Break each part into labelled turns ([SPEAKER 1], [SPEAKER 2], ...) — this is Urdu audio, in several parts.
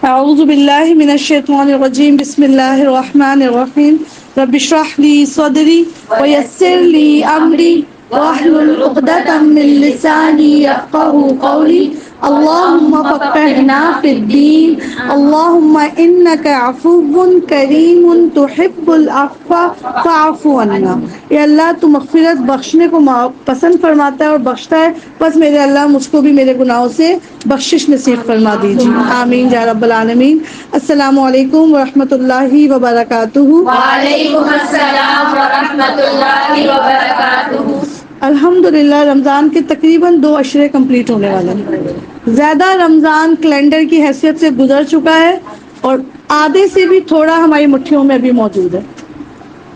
[SPEAKER 1] اعوذ باللہ من الشیطان الرجیم بسم اللہ الرحمن الرحیم رب اشرح لی صدری ویسر لی امری واحلل عقدۃ من لسانی یفقهوا قولی اللہم فقہنا فی الدین اللہم انک عفو کریم تحب العفو فاعف عنا۔ اے اللہ تو مغفرت بخشنے کو پسند فرماتا ہے اور بخشتا ہے، بس میرے اللہ مجھ کو بھی میرے گناہوں سے بخشش نصیب فرما دیجیے، آمین یا رب العالمین۔ السلام علیکم ورحمۃ اللہ وبرکاتہ۔
[SPEAKER 2] وعلیکم السلام ورحمۃ اللہ وبرکاتہ۔
[SPEAKER 1] الحمد للہ رمضان کے تقریباً 2 عشرے کمپلیٹ ہونے والے ہیں۔ زیادہ رمضان کیلنڈر کی حیثیت سے گزر چکا ہے اور آدھے سے بھی تھوڑا ہماری مٹھیوں میں ابھی موجود ہے۔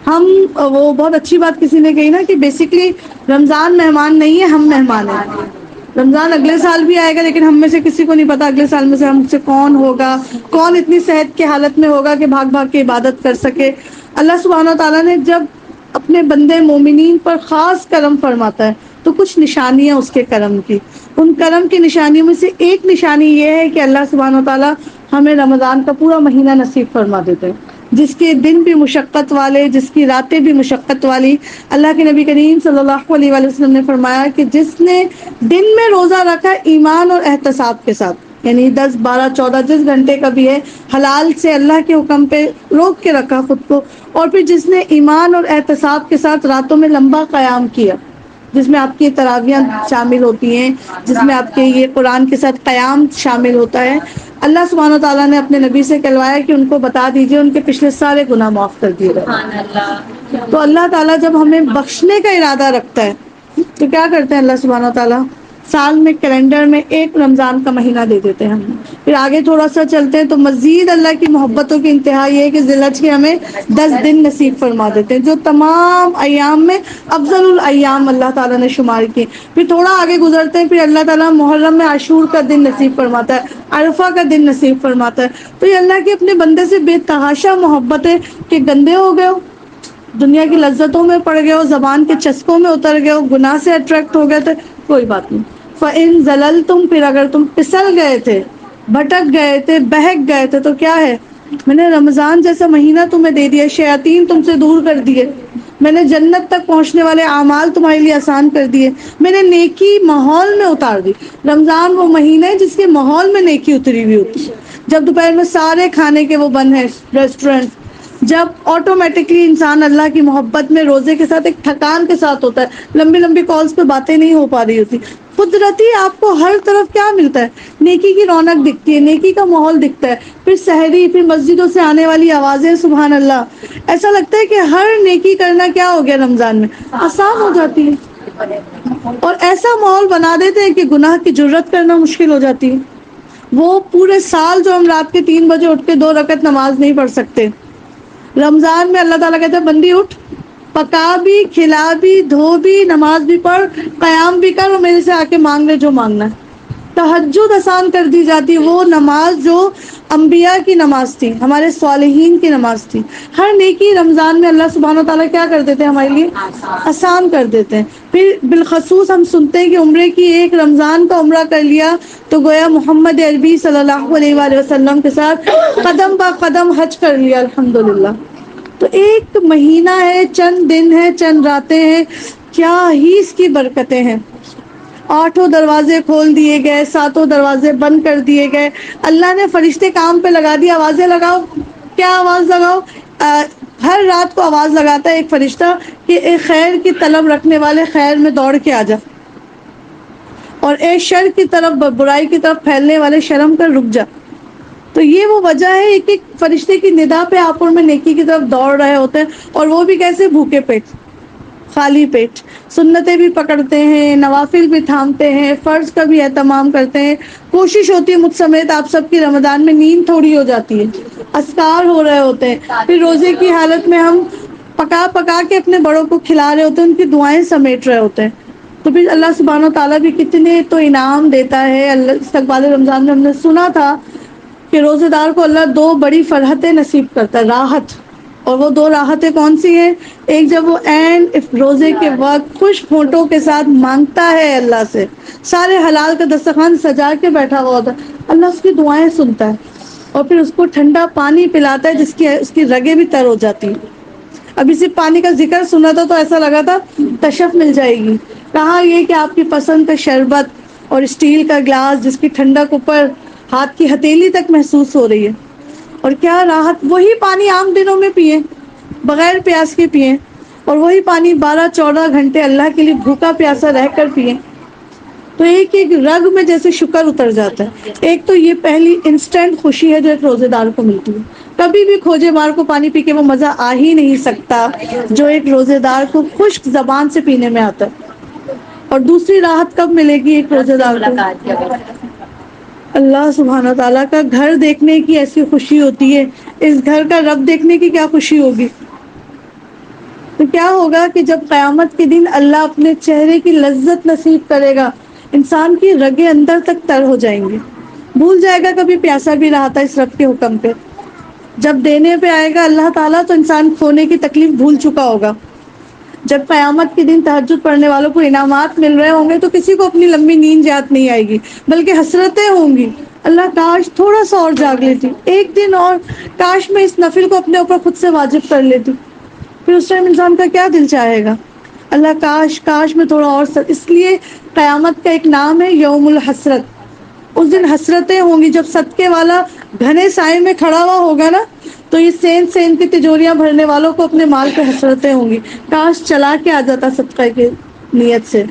[SPEAKER 1] ہم وہ بہت اچھی بات کسی نے کہی نا کہ بیسیکلی رمضان مہمان نہیں ہے، ہم مہمان ہیں۔ رمضان اگلے سال بھی آئے گا لیکن ہم میں سے کسی کو نہیں پتا اگلے سال میں سے ہم سے کون ہوگا، کون اتنی صحت کی حالت میں ہوگا کہ بھاگ بھاگ کے عبادت کر سکے۔ اللہ سبحانہ تعالیٰ نے جب اپنے بندے مومنین پر خاص کرم فرماتا ہے تو کچھ نشانیاں اس کے کرم کی، ان کرم کی نشانیوں میں سے ایک نشانی یہ ہے کہ اللہ سبحانہ تعالیٰ ہمیں رمضان کا پورا مہینہ نصیب فرما دیتے ہیں، جس کے دن بھی مشقت والے، جس کی راتیں بھی مشقت والی۔ اللہ کے نبی کریم صلی اللہ علیہ وآلہ وسلم نے فرمایا کہ جس نے دن میں روزہ رکھا ایمان اور احتساب کے ساتھ، یعنی 10 12 14 جس گھنٹے کا بھی ہے، حلال سے اللہ کے حکم پہ روک کے رکھا خود کو، اور پھر جس نے ایمان اور احتساب کے ساتھ راتوں میں لمبا قیام کیا، جس میں آپ کی تراویحیں شامل ہوتی ہیں، جس میں آپ کے یہ قرآن کے ساتھ قیام شامل ہوتا ہے، اللہ سبحانہ تعالیٰ نے اپنے نبی سے کہلوایا کہ ان کو بتا دیجئے ان کے پچھلے سارے گناہ معاف کر دیے
[SPEAKER 2] سبحان اللہ۔
[SPEAKER 1] گئے۔ تو اللہ تعالیٰ جب ہمیں بخشنے کا ارادہ رکھتا ہے تو کیا کرتے ہیں اللہ سبحانہ تعالیٰ؟ سال میں کیلنڈر میں ایک رمضان کا مہینہ دے دیتے ہیں ہمیں۔ پھر آگے تھوڑا سا چلتے ہیں تو مزید اللہ کی محبتوں کی انتہا یہ ہے کہ ذی الحج کے ہمیں 10 دن نصیب فرما دیتے ہیں، جو تمام ایام میں افضل الایام اللہ تعالیٰ نے شمار کیے۔ پھر تھوڑا آگے گزرتے ہیں، پھر اللہ تعالیٰ محرم میں عاشور کا دن نصیب فرماتا ہے، عرفہ کا دن نصیب فرماتا ہے۔ تو یہ اللہ کے اپنے بندے سے بے تحاشا محبت ہے کہ گندے ہو گئے ہو، دنیا کی لذتوں میں پڑ گئے ہو، زبان کے چسکوں میں اتر گئے ہو، گناہ سے اٹریکٹ ہو گئے تھے، کوئی بات نہیں۔ فَإِن زَلَلْتُمْ، پھر اگر تم پھسل گئے تھے، بھٹک گئے تھے، بہک گئے تھے، تو کیا ہے؟ میں نے رمضان جیسا مہینہ تمہیں دے دیا، شیاطین تم سے دور کر دیے، میں نے جنت تک پہنچنے والے اعمال تمہارے لیے آسان کر دیے، میں نے نیکی ماحول میں اتار دی۔ رمضان وہ مہینہ ہے جس کے ماحول میں نیکی اتری ہوئی ہوتی ہے، جب دوپہر میں سارے کھانے کے وہ بند ہیں ریسٹورینٹ، جب آٹومیٹکلی انسان اللہ کی محبت میں روزے کے ساتھ ایک تھکان کے ساتھ ہوتا ہے، لمبی لمبی کالز پہ باتیں نہیں ہو پا رہی ہوتی، قدرتی آپ کو ہر طرف کیا ملتا ہے؟ نیکی کی رونق دکھتی ہے، نیکی کا ماحول دکھتا ہے، پھر سحری، پھر مسجدوں سے آنے والی آوازیں، سبحان اللہ، ایسا لگتا ہے کہ ہر نیکی کرنا کیا ہو گیا رمضان میں آسان ہو جاتی ہے، اور ایسا ماحول بنا دیتے ہیں کہ گناہ کی جرت کرنا مشکل ہو جاتی ہے۔ وہ پورے سال جو ہم رات کے 3 بجے اٹھ کے 2 رکعت نماز نہیں پڑھ سکتے، رمضان میں اللہ تعالیٰ کہتے ہیں بندی اٹھ، پکا بھی، کھلا بھی، دھو بھی، نماز بھی پڑھ، قیام بھی کر، اور میرے سے آ کے مانگ لے جو مانگنا ہے۔ تہجد آسان کر دی جاتی، وہ نماز جو انبیاء کی نماز تھی، ہمارے صالحین کی نماز تھی۔ ہر نیکی رمضان میں اللہ سبحانہ تعالیٰ کیا کر دیتے ہیں؟ ہمارے لیے آسان کر دیتے ہیں۔ پھر بالخصوص ہم سنتے ہیں کہ عمرے کی ایک رمضان کا عمرہ کر لیا تو گویا محمد عربی صلی اللہ علیہ وآلہ وسلم کے ساتھ قدم با قدم حج کر لیا، الحمدللہ۔ تو ایک مہینہ ہے، چند دن ہے، چند راتیں ہیں، کیا ہی اس کی برکتیں ہیں۔ 8 دروازے کھول دیے گئے، 7 دروازے بند کر دیے گئے، اللہ نے فرشتے کام پہ لگا دی، آوازیں لگاؤ۔ کیا آواز لگاؤ؟ ہر رات کو آواز لگاتا ہے ایک فرشتہ کہ ایک خیر کی طلب رکھنے والے خیر میں دوڑ کے آ جا، اور ایک شر کی طرف، برائی کی طرف پھیلنے والے شرم کر رک جا۔ تو یہ وہ وجہ ہے، ایک ایک فرشتے کی ندا پہ آپ اور میں نیکی کی طرف دوڑ رہے ہوتے ہیں، اور وہ بھی کیسے؟ بھوکے پیٹ، خالی پیٹ، سنتیں بھی پکڑتے ہیں، نوافل بھی تھامتے ہیں، فرض کا بھی اہتمام کرتے ہیں۔ کوشش ہوتی ہے مجھ سمیت آپ سب کی رمضان میں نیند تھوڑی ہو جاتی ہے، اذکار ہو رہے ہوتے ہیں، پھر روزے کی حالت میں ہم پکا پکا کے اپنے بڑوں کو کھلا رہے ہوتے ہیں، ان کی دعائیں سمیٹ رہے ہوتے ہیں۔ تو پھر اللہ سبحانہ و تعالیٰ بھی کتنے تو انعام دیتا ہے۔ اللہ استقبال رمضان میں ہم نے سنا تھا کہ روزے دار کو اللہ 2 بڑی فرحتیں نصیب کرتا ہے، راحت، اور وہ 2 راحتیں کون سی ہیں؟ ایک جب وہ روزے کے وقت خوش ہونٹوں کے ساتھ مانگتا ہے اللہ سے، سارے حلال کا دسترخوان سجا کے بیٹھا ہوا ہوتا ہے، اللہ اس کی دعائیں سنتا ہے، اور پھر اس کو ٹھنڈا پانی پلاتا ہے جس کی اس کی رگیں بھی تر ہو جاتی ہیں. ابھی صرف پانی کا ذکر سنا تھا تو ایسا لگا تھا تشف مل جائے گی. کہا یہ کہ آپ کی پسند کا شربت اور اسٹیل کا گلاس جس کی ٹھنڈک اوپر ہاتھ کی ہتھیلی تک محسوس ہو رہی ہے. اور کیا راحت. وہی پانی عام دنوں میں پیئے بغیر پیاس کے پیئے اور وہی پانی 12-14 گھنٹے اللہ کے لیے بھوکا پیاسا رہ کر پیئے تو ایک ایک رگ میں جیسے شکر اتر جاتا ہے. ایک تو یہ پہلی انسٹنٹ خوشی ہے جو ایک روزے دار کو ملتی ہے. کبھی بھی کھوجے مار کو پانی پی کے وہ مزہ آ ہی نہیں سکتا جو ایک روزے دار کو خشک زبان سے پینے میں آتا ہے. اور دوسری راحت کب ملے گی ایک روزے دار کو؟ اللہ سبحانہ تعالیٰ کا گھر دیکھنے کی ایسی خوشی ہوتی ہے. اس گھر کا رب دیکھنے کی کیا خوشی ہوگی. تو کیا ہوگا کہ جب قیامت کے دن اللہ اپنے چہرے کی لذت نصیب کرے گا انسان کی رگیں اندر تک تر ہو جائیں گی. بھول جائے گا کبھی پیاسا بھی رہا تھا اس رب کے حکم پہ. جب دینے پہ آئے گا اللہ تعالیٰ تو انسان کھونے کی تکلیف بھول چکا ہوگا. جب قیامت کے دن تہجد پڑھنے والوں کو انعامات مل رہے ہوں گے تو کسی کو اپنی لمبی نیند یاد نہیں آئے گی بلکہ حسرتیں ہوں گی. اللہ کاش تھوڑا سا اور جاگ لیتی ایک دن اور. کاش میں اس نفل کو اپنے اوپر خود سے واجب کر لیتی. پھر اس ٹائم انسان کا کیا دل چاہے گا. اللہ کاش کاش میں تھوڑا اور اس لیے قیامت کا ایک نام ہے یوم الحسرت. اس دن حسرتیں ہوں گی جب صدقے والا گھنے سائے میں کھڑا ہوا ہوگا نا تو یہ سین کی تجوریاں بھرنے والوں کو اپنے مال پہ حسرتیں ہوں گی. کاش چلا کے آ جاتا صدقہ کی نیت سے.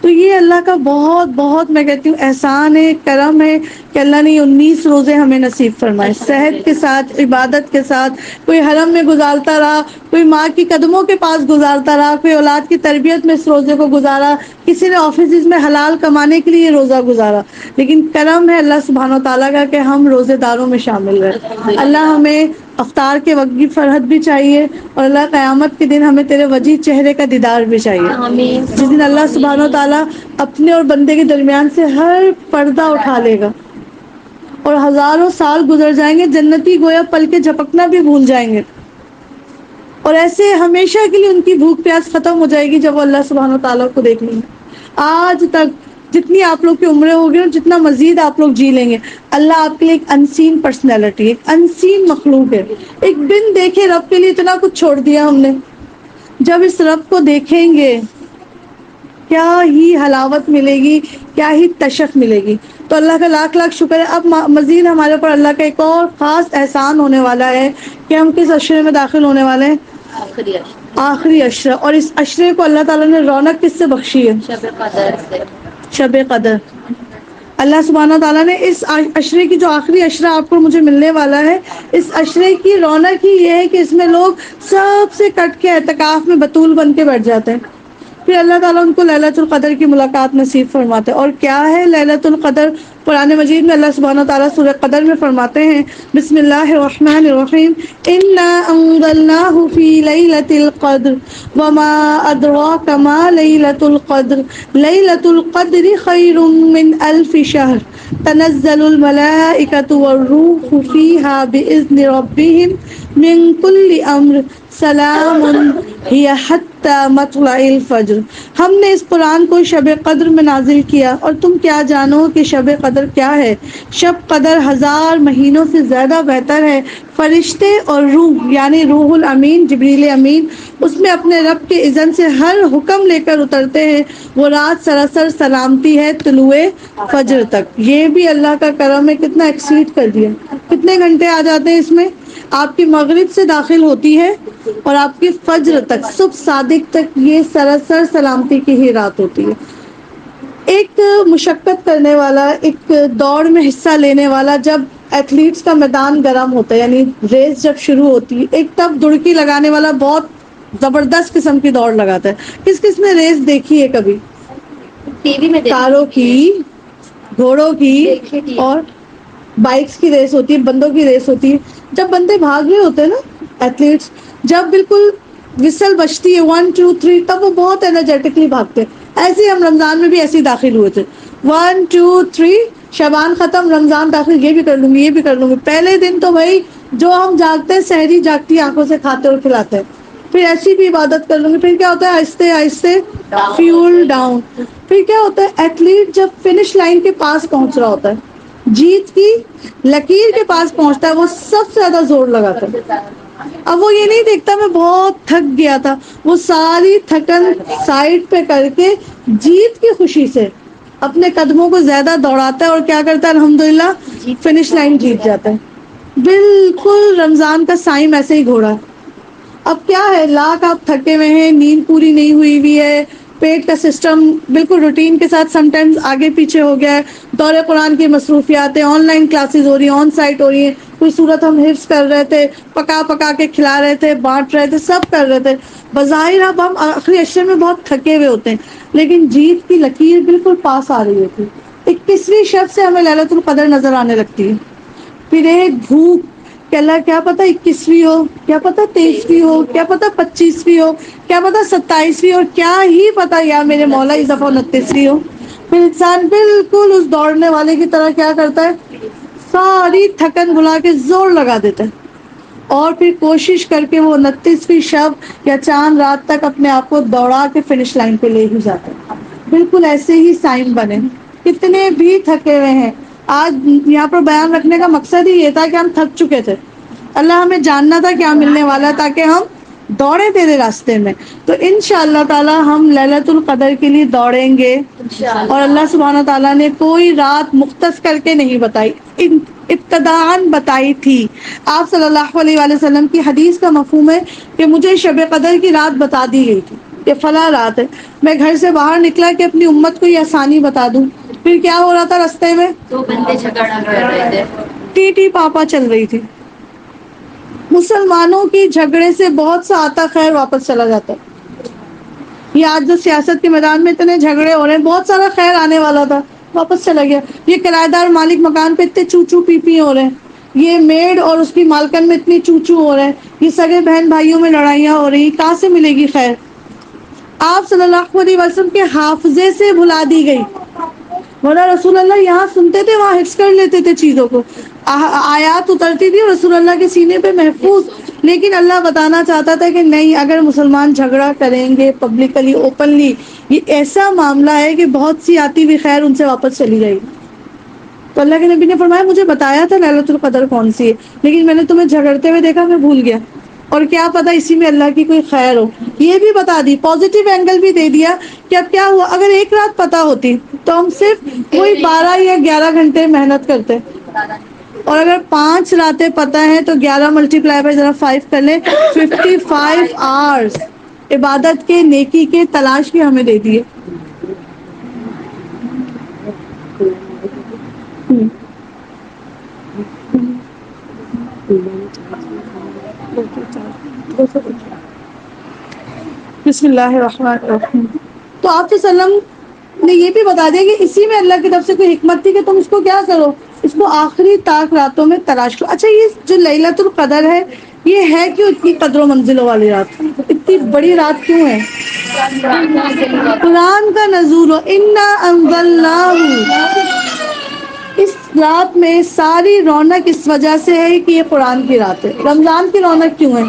[SPEAKER 1] تو یہ اللہ کا بہت بہت میں کہتی ہوں احسان ہے کرم ہے کہ اللہ نے 19 روزے ہمیں نصیب فرمائے صحت کے ساتھ عبادت کے ساتھ. کوئی حرم میں گزارتا رہا کوئی ماں کی قدموں کے پاس گزارتا رہا کوئی اولاد کی تربیت میں اس روزے کو گزارا کسی نے آفسز میں حلال کمانے کے لیے روزہ گزارا. لیکن کرم ہے اللہ سبحانہ و تعالیٰ کا کہ ہم روزے داروں میں شامل رہے. اللہ ہمیں افطار کے وقت کی فرحت بھی چاہیے اور اللہ قیامت کے دن ہمیں تیرے وجیح چہرے کا دیدار بھی چاہیے جس دن اللہ سبحانہ و تعالیٰ اپنے اور بندے کے درمیان سے ہر پردہ اٹھا لے گا اور ہزاروں سال گزر جائیں گے جنتی گویا پل کے جھپکنا بھی بھول جائیں گے اور ایسے ہمیشہ کے لیے ان کی بھوک پیاس ختم ہو جائے گی جب وہ اللہ سبحانہ و تعالیٰ کو دیکھ لیں گے. آج تک جتنی آپ لوگ کی عمریں ہوگی اور جتنا مزید آپ لوگ جی لیں گے اللہ آپ کے لیے ایک انسین پرسنالٹی ایک انسین مخلوق ہے. ایک بن دیکھے رب کے لیے اتنا کچھ چھوڑ دیا ہم نے. جب اس رب کو دیکھیں گے کیا ہی حلاوت ملے گی کیا ہی تشک ملے گی. تو اللہ کا لاکھ لاکھ شکر ہے. اب مزید ہمارے اوپر اللہ کا ایک اور خاص احسان ہونے والا ہے کہ ہم کس عشرے میں داخل ہونے والے ہیں. آخری عشرہ. اور اس عشرے کو اللہ تعالیٰ نے رونق کس سے بخشی ہے.
[SPEAKER 2] شب قدر سے.
[SPEAKER 1] شب قدر. اللہ سبحانہ تعالیٰ نے اس عشرے کی جو آخری عشرہ آپ کو مجھے ملنے والا ہے اس عشرے کی رونق ہی یہ ہے کہ اس میں لوگ سب سے کٹ کے اعتکاف میں بطول بن کے بیٹھ جاتے ہیں. پھر اللہ تعالیٰ ان کو لیلۃ القدر کی ملاقات نصیب فرماتے ہیں. اور کیا ہے لیلۃ القدر. قرآن مجید میں اللہ سبحانہ تعالیٰ سورہ قدر میں فرماتے ہیں بسم اللہ الرحمن الرحیم انا انزلناہ فی لیلۃ القدر وما ادراک ما لیلۃ القدر لیلۃ القدر خیر من الف شہر تنزل الملائکۃ والروح فیہا بإذن ربہم من کل امر سلام ہی حتی مطلع الفجر. ہم نے اس قرآن کو شب قدر میں نازل کیا اور تم کیا جانو کہ شب قدر کیا ہے. شب قدر 1000 مہینوں سے زیادہ بہتر ہے. فرشتے اور روح یعنی روح الامین جبریل امین اس میں اپنے رب کے اذن سے ہر حکم لے کر اترتے ہیں. وہ رات سراسر سلامتی ہے طلوع فجر تک. یہ بھی اللہ کا کرم ہے کتنا ایکسیڈ کر دیا. کتنے گھنٹے آ جاتے ہیں اس میں. آپ کی مغرب سے داخل ہوتی ہے اور آپ کی فجر تک صبح صادق تک یہ سراسر سلامتی کی ہی رات ہوتی ہے. ایک مشقت کرنے والا ایک دوڑ میں حصہ لینے والا جب ایتھلیٹس کا میدان گرم ہوتا ہے یعنی ریس جب شروع ہوتی ہے ایک تب دڑکی لگانے والا بہت زبردست قسم کی دوڑ لگاتا ہے. کس کس نے ریس دیکھی ہے کبھی.
[SPEAKER 2] ٹی وی میں
[SPEAKER 1] کاروں کی گھوڑوں کی اور بائکس کی ریس ہوتی ہے بندوں کی ریس ہوتی ہے. جب بندے بھاگ رہے ہوتے ہیں نا ایتھلیٹس جب بالکل وسل بجتی ہے 1 2 3 تب وہ بہت انرجیٹکلی بھاگتے ہیں. ایسے ہی ہم رمضان میں بھی ایسے ہی داخل ہوئے تھے 1 2 3 شعبان ختم رمضان داخل. یہ بھی کر لوں گی یہ بھی کر لوں گی. پہلے دن تو بھائی جو ہم جاگتے ہیں سحری جاگتی آنکھوں سے کھاتے اور کھلاتے ہیں. پھر ایسی بھی عبادت کر لوں گی. پھر کیا ہوتا ہے آہستہ آہستہ فیول ڈاؤن. پھر کیا ہوتا ہے ایتھلیٹ جب فنش لائن کے پاس پہنچ رہا ہوتا ہے جیت کی لکیر کے پاس پہنچتا ہے وہ سب سے زیادہ زور لگاتا ہے. اب وہ یہ نہیں دیکھتا میں بہت تھک گیا تھا، وہ ساری تھکن سائڈ پہ کر کے جیت کی خوشی سے اپنے قدموں کو زیادہ دوڑاتا ہے اور کیا کرتا ہے الحمدللہ فنش لائن جیت جاتا ہے. بالکل رمضان کا سائم ایسے ہی گھوڑا. اب کیا ہے، لاکھ آپ تھکے ہوئے ہیں، نیند پوری نہیں ہوئی ہوئی ہے، پیٹ کا سسٹم بالکل روٹین کے ساتھ سم ٹائمز آگے پیچھے ہو گیا ہے، دورہ قرآن کی مصروفیات، آن لائن کلاسز ہو رہی ہیں، آن سائٹ ہو رہی ہیں، کوئی صورت ہم حفظ کر رہے تھے، پکا پکا کے کھلا رہے تھے، بانٹ رہے تھے، سب کر رہے تھے. بظاہر اب ہم آخری عشرے میں بہت تھکے ہوئے ہوتے ہیں، لیکن جیت کی لکیر بالکل پاس آ رہی ہوتی. 21ویں شب سے ہمیں ليلة القدر نظر آنے لگتی ہے. پھر ایک بھوک کہ اللہ کیا پتہ 21ویں ہو، کیا پتہ 23ویں ہو، کیا پتہ 25ویں ہو، کیا پتہ 27ویں ہو، کیا ہی پتہ یا میرے مولا اس دفعہ 29ویں ہو. پھر انسان بالکل اس دوڑنے والے کی طرح کیا کرتا ہے، ساری تھکن بھلا کے زور لگا دیتا ہے اور پھر کوشش کر کے وہ 29ویں شب یا چاند رات تک اپنے آپ کو دوڑا کے فنش لائن پہ لے ہی جاتا ہے. بالکل ایسے ہی سائن بنے کتنے بھی تھکے ہوئے ہیں. آج یہاں پر بیان رکھنے کا مقصد ہی یہ تھا کہ ہم تھک چکے تھے، اللہ ہمیں جاننا تھا کیا ملنے والا تاکہ ہم دوڑے تیرے راستے میں. تو انشاء اللہ تعالی ہم ليلة القدر کے لیے دوڑیں گے اور اللہ سبحانہ تعالیٰ نے کوئی رات مختص کر کے نہیں بتائی، ابتداءً بتائی تھی. آپ صلی اللہ علیہ وآلہ وسلم کی حدیث کا مفہوم ہے کہ مجھے شب قدر کی رات بتا دی گئی تھی کہ فلاں رات ہے. میں گھر سے باہر نکلا کہ اپنی امت کو یہ آسانی بتا دوں، پھر کیا ہو رہا تھا رستے میں،
[SPEAKER 2] دو بندے جھگڑ رہے تھے.
[SPEAKER 1] ٹی ٹی پاپا چل رہی تھی. مسلمانوں کی جھگڑے سے بہت سا آتا خیر واپس چلا جاتا ہے. یہ آج جو سیاست کے میدان میں اتنے جھگڑے ہو رہے ہیں، بہت سارا خیر آنے والا تھا واپس چلا گیا. یہ کرایہ دار مالک مکان پہ اتنے چو چو پی پی ہو رہے ہیں، یہ میڈ اور اس کی مالکن میں اتنی چو چو ہو رہے ہیں، یہ سگے بہن بھائیوں میں لڑائیاں ہو رہی، کہاں سے ملے گی خیر. آپ صلی اللہ علیہ وسلم کے حافظے سے بھلا دی گئی، ورنہ رسول اللہ یہاں سنتے تھے وہاں حفظ کر لیتے تھے چیزوں کو. آیات اترتی تھی رسول اللہ کے سینے پہ محفوظ، لیکن اللہ بتانا چاہتا تھا کہ نہیں، اگر مسلمان جھگڑا کریں گے پبلکلی اوپنلی، یہ ایسا معاملہ ہے کہ بہت سی آتی ہوئی خیر ان سے واپس چلی جائے گی. تو اللہ کے نبی نے فرمایا مجھے بتایا تھا ليلة القدر کون سی ہے، لیکن میں نے تمہیں جھگڑتے ہوئے دیکھا، میں بھول گیا، اور کیا پتا اسی میں اللہ کی کوئی خیر ہو. یہ بھی بتا دی، پازیٹیو اینگل بھی دے دیا کہ اب کیا ہوا اگر ایک رات پتہ ہوتی تو ہم صرف وہی 12 یا 11 گھنٹے محنت کرتے، اور اگر 5 راتیں پتہ ہیں تو 11 ملٹیپلائی بائی ذرا 5 کر لیں، 55 آورس عبادت کے، نیکی کے تلاش کی ہمیں دے دیے. بسم اللہ الرحمن الرحیم. تو آپ صلی اللہ علیہ وسلم نے یہ بھی بتا دیا کہ اسی میں اللہ کی طرف سے کوئی حکمت تھی کہ تم اس کو کیا کرو، اس کو آخری طاق راتوں میں تلاش کرو. اچھا یہ جو ليلة القدر ہے یہ ہے کیوں اتنی قدر و منزلوں والی رات، اتنی بڑی رات کیوں ہے؟ قرآن کا نزول و انا انزلناہ، اس رات میں ساری رونق اس وجہ سے ہے کہ یہ قرآن کی رات ہے. رمضان کی رونق کیوں ہے؟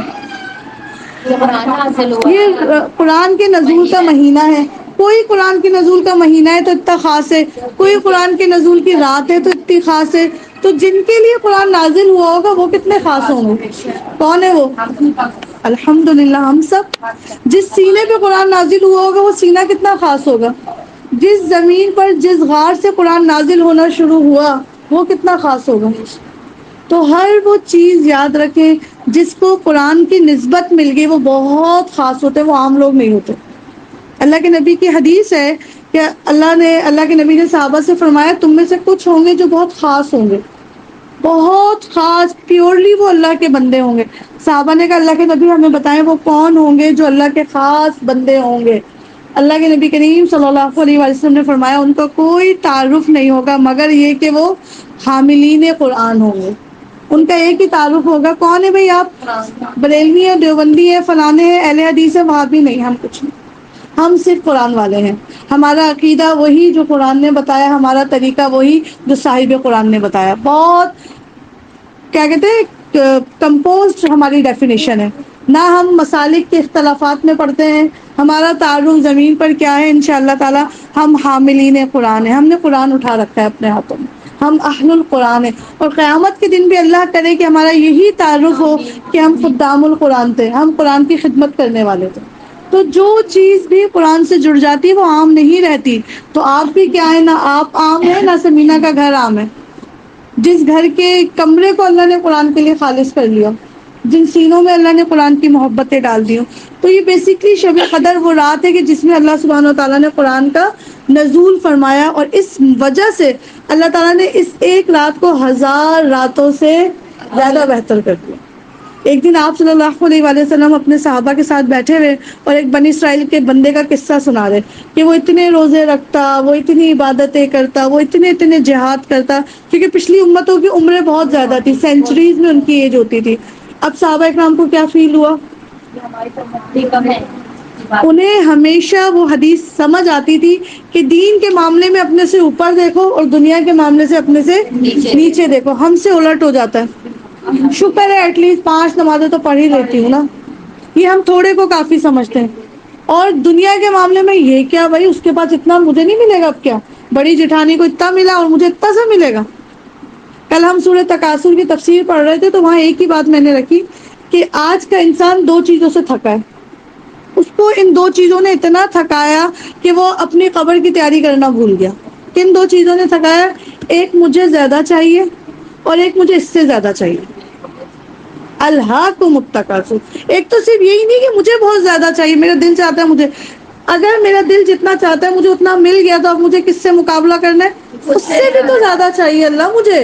[SPEAKER 1] یہ قرآن کے نزول کا مہینہ ہے. کوئی قرآن کے نزول کا مہینہ ہے تو اتنا خاص ہے، کوئی قرآن کے نزول کی رات ہے تو اتنی خاص ہے. تو جن کے لیے قرآن نازل ہوا ہوگا وہ کتنے خاص ہوں گے. کون ہے وہ؟ الحمدللہ ہم سب. جس سینے پہ قرآن نازل ہوا ہوگا وہ سینہ کتنا خاص ہوگا. جس زمین پر جس غار سے قرآن نازل ہونا شروع ہوا وہ کتنا خاص ہوگا. تو ہر وہ چیز یاد رکھیں جس کو قرآن کی نسبت مل گئی وہ بہت خاص ہوتے ہیں، وہ عام لوگ نہیں ہوتے. اللہ کے نبی کی حدیث ہے کہ اللہ کے نبی نے صحابہ سے فرمایا تم میں سے کچھ ہوں گے جو بہت خاص ہوں گے، بہت خاص، پیورلی وہ اللہ کے بندے ہوں گے. صحابہ نے کہا اللہ کے نبی ہمیں بتائیں وہ کون ہوں گے جو اللہ کے خاص بندے ہوں گے. اللہ کے نبی کریم صلی اللہ علیہ وسلم نے فرمایا ان کا کوئی تعارف نہیں ہوگا مگر یہ کہ وہ حاملین قرآن ہوں گے. ان کا ایک ہی تعارف ہوگا، کون ہے بھائی آپ؟ بریلوی ہے، دیوبندی ہے، فلانے ہیں، اہل حدیث ہے، وہابی نہیں، ہم کچھ نہیں، ہم صرف قرآن والے ہیں. ہمارا عقیدہ وہی جو قرآن نے بتایا، ہمارا طریقہ وہی جو صاحب قرآن نے بتایا. بہت کیا کہتے ہیں کمپوزڈ ہماری ڈیفینیشن ہے، نہ ہم مسالک کے اختلافات میں پڑھتے ہیں. ہمارا تعارف زمین پر کیا ہے، انشاءاللہ تعالی ہم حاملین قرآن ہیں، ہم نے قرآن اٹھا رکھا ہے اپنے ہاتھوں میں. ہم اہل القرآن ہیں، اور قیامت کے دن بھی اللہ کرے کہ ہمارا یہی تعارف ہو کہ ہم خدام القرآن تھے، ہم قرآن کی خدمت کرنے والے تھے۔ تو جو چیز بھی قرآن سے جڑ جاتی ہے وہ عام نہیں رہتی۔ تو آپ بھی کیا ہے، نہ آپ عام ہے نہ سمینہ کا گھر عام ہے۔ جس گھر کے کمرے کو اللہ نے قرآن کے لیے خالص کر لیا، جن سینوں میں اللہ نے قرآن کی محبتیں ڈال دی ہوں، تو یہ بیسکلی شب قدر وہ رات ہے کہ جس میں اللہ سبحانہ و تعالیٰ نے قرآن کا نزول فرمایا، اور اس وجہ سے اللہ تعالیٰ نے اس ایک رات کو 1000 راتوں سے زیادہ بہتر کر دیا۔ ایک دن آپ صلی اللہ علیہ وآلہ وسلم اپنے صحابہ کے ساتھ بیٹھے ہوئے اور ایک بنی اسرائیل کے بندے کا قصہ سنا رہے کہ وہ اتنے روزے رکھتا، وہ اتنی عبادتیں کرتا، وہ اتنے جہاد کرتا، کیونکہ پچھلی امتوں کی عمریں بہت زیادہ تھی، سینچریز میں ان کی ایج ہوتی تھی۔ اب صحابہ اکرام کو کیا فیل ہوا؟ انہیں ہمیشہ وہ حدیث سمجھ آتی تھی کہ دین کے معاملے میں اپنے سے اوپر دیکھو اور دنیا کے معاملے سے اپنے سے نیچے دیکھو۔ ہم سے الٹ ہو جاتا ہے۔ شکر ہے ایٹ لیسٹ 5 نمازیں تو پڑھ ہی لیتی ہوں نا، یہ ہم تھوڑے کو کافی سمجھتے ہیں۔ اور دنیا کے معاملے میں یہ کیا بھائی، اس کے پاس اتنا مجھے نہیں ملے گا، اب کیا بڑی جٹھانی کو اتنا ملا اور مجھے اتنا سا ملے گا۔ کل ہم سورہ تکاثر کی تفسیر پڑھ رہے تھے تو وہاں ایک ہی بات میں نے رکھی کہ آج کا انسان 2 چیزوں سے تھکا ہے، اس کو ان 2 چیزوں نے اتنا تھکایا کہ وہ اپنی قبر کی تیاری کرنا بھول گیا۔ کن 2 چیزوں نے تھکایا؟ ایک مجھے زیادہ چاہیے اور ایک مجھے اس سے زیادہ چاہیے۔ الہاکم التکاثر، ایک تو صرف یہی نہیں کہ مجھے بہت زیادہ چاہیے، میرا دل چاہتا ہے مجھے، اگر میرا دل جتنا چاہتا ہے مجھے اتنا مل گیا تو اب مجھے کس سے مقابلہ کرنا ہے؟ اس سے بھی تو زیادہ چاہیے اللہ مجھے،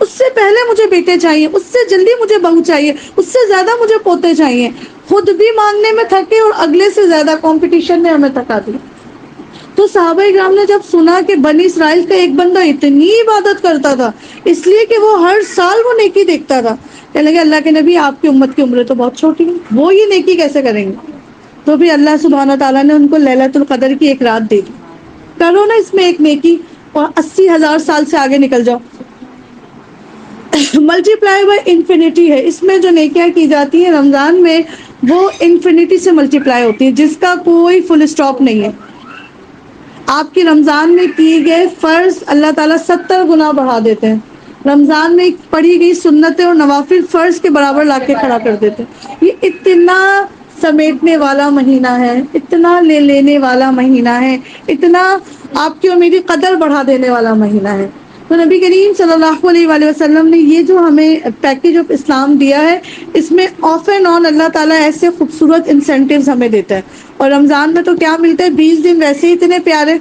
[SPEAKER 1] اس سے پہلے مجھے بیٹے چاہیے، اس سے جلدی مجھے بہو چاہیے، اس سے زیادہ مجھے پوتے چاہیے۔ خود بھی مانگنے میں تھکے اور اگلے سے زیادہ کمپٹیشن نے ہمیں تھکا دیا۔ تو صحابہ کرام نے جب سنا کہ بنی اسرائیل کا ایک بندہ اتنی عبادت کرتا تھا اس لیے کہ وہ ہر سال وہ نیکی دیکھتا تھا، کہنے لگے اللہ کے نبی آپ کی امت کی عمریں تو بہت چھوٹی ہیں، وہ یہ نیکی کیسے کریں گے؟ تو بھی اللہ سبحانہ تعالیٰ نے ان کو لیلۃ القدر کی ایک رات دے دی، کرو نا اس میں ایک نیکی اور 80,000 سال سے آگے نکل جاؤ۔ ملٹی پلائی بائی انفینٹی ہے، اس میں جو نیکیاں کی جاتی ہیں رمضان میں وہ انفینٹی سے ملٹی پلائی ہوتی ہے، جس کا کوئی فل اسٹاپ نہیں ہے۔ آپ کی رمضان میں کیے گئے فرض اللہ تعالیٰ 70 گنا بڑھا دیتے ہیں، رمضان میں پڑھی گئی سنتیں اور نوافل فرض کے برابر لا کے کھڑا کر دیتے ہیں۔ یہ اتنا سمیٹنے والا مہینہ ہے، اتنا لے لینے والا مہینہ ہے، اتنا آپ کی اور میری قدر بڑھا دینے والا مہینہ ہے۔ تو نبی کریم صلی اللہ علیہ وآلہ وسلم نے یہ جو ہمیں پیکیج آف اسلام دیا ہے، اس میں آف اینڈ آن اللہ تعالیٰ ایسے خوبصورت انسینٹیوز ہمیں دیتا ہے۔ اور رمضان میں تو کیا ملتا ہے، 20 دن ویسے ہی اتنے پیارے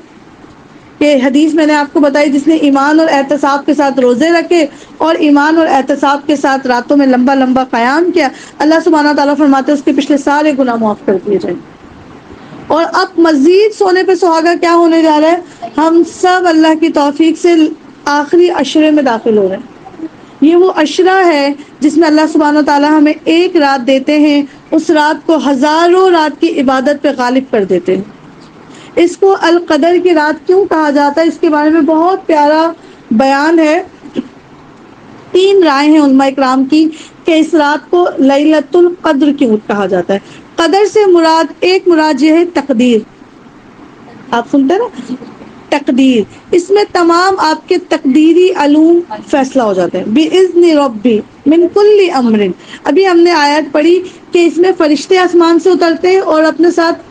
[SPEAKER 1] کہ حدیث میں نے آپ کو بتائی، جس نے ایمان اور احتساب کے ساتھ روزے رکھے اور ایمان اور احتساب کے ساتھ راتوں میں لمبا لمبا قیام کیا، اللہ سبحانہ تعالیٰ فرماتے ہیں اس کے پچھلے سارے گناہ معاف کر دیے جائیں۔ اور اب مزید سونے پہ سہاگا کیا ہونے جا رہا ہے، ہم سب اللہ کی توفیق سے آخری عشرے میں داخل ہو رہے ہیں۔ یہ وہ عشرہ ہے جس میں اللہ سبحانہ تعالیٰ ہمیں ایک رات دیتے ہیں، اس رات کو ہزاروں رات کی عبادت پہ غالب کر دیتے ہیں۔ اس کو القدر کی رات کیوں کہا جاتا ہے، اس کے بارے میں بہت پیارا بیان ہے۔ 3 رائے ہیں علماء اکرام کی کہ اس رات کو لیلۃ القدر کیوں کہا جاتا ہے۔ قدر سے ایک مراد یہ ہے تقدیر، آپ سنتے ہیں نا تقدیر، اس میں تمام آپ کے تقدیری علوم فیصلہ ہو جاتے ہیں۔ بِإِذْنِ رَبِّ مِنْ كُلِّ أَمْرٍ، ابھی ہم نے آیت پڑھی کہ اس میں فرشتے آسمان سے اترتے ہیں اور اپنے ساتھ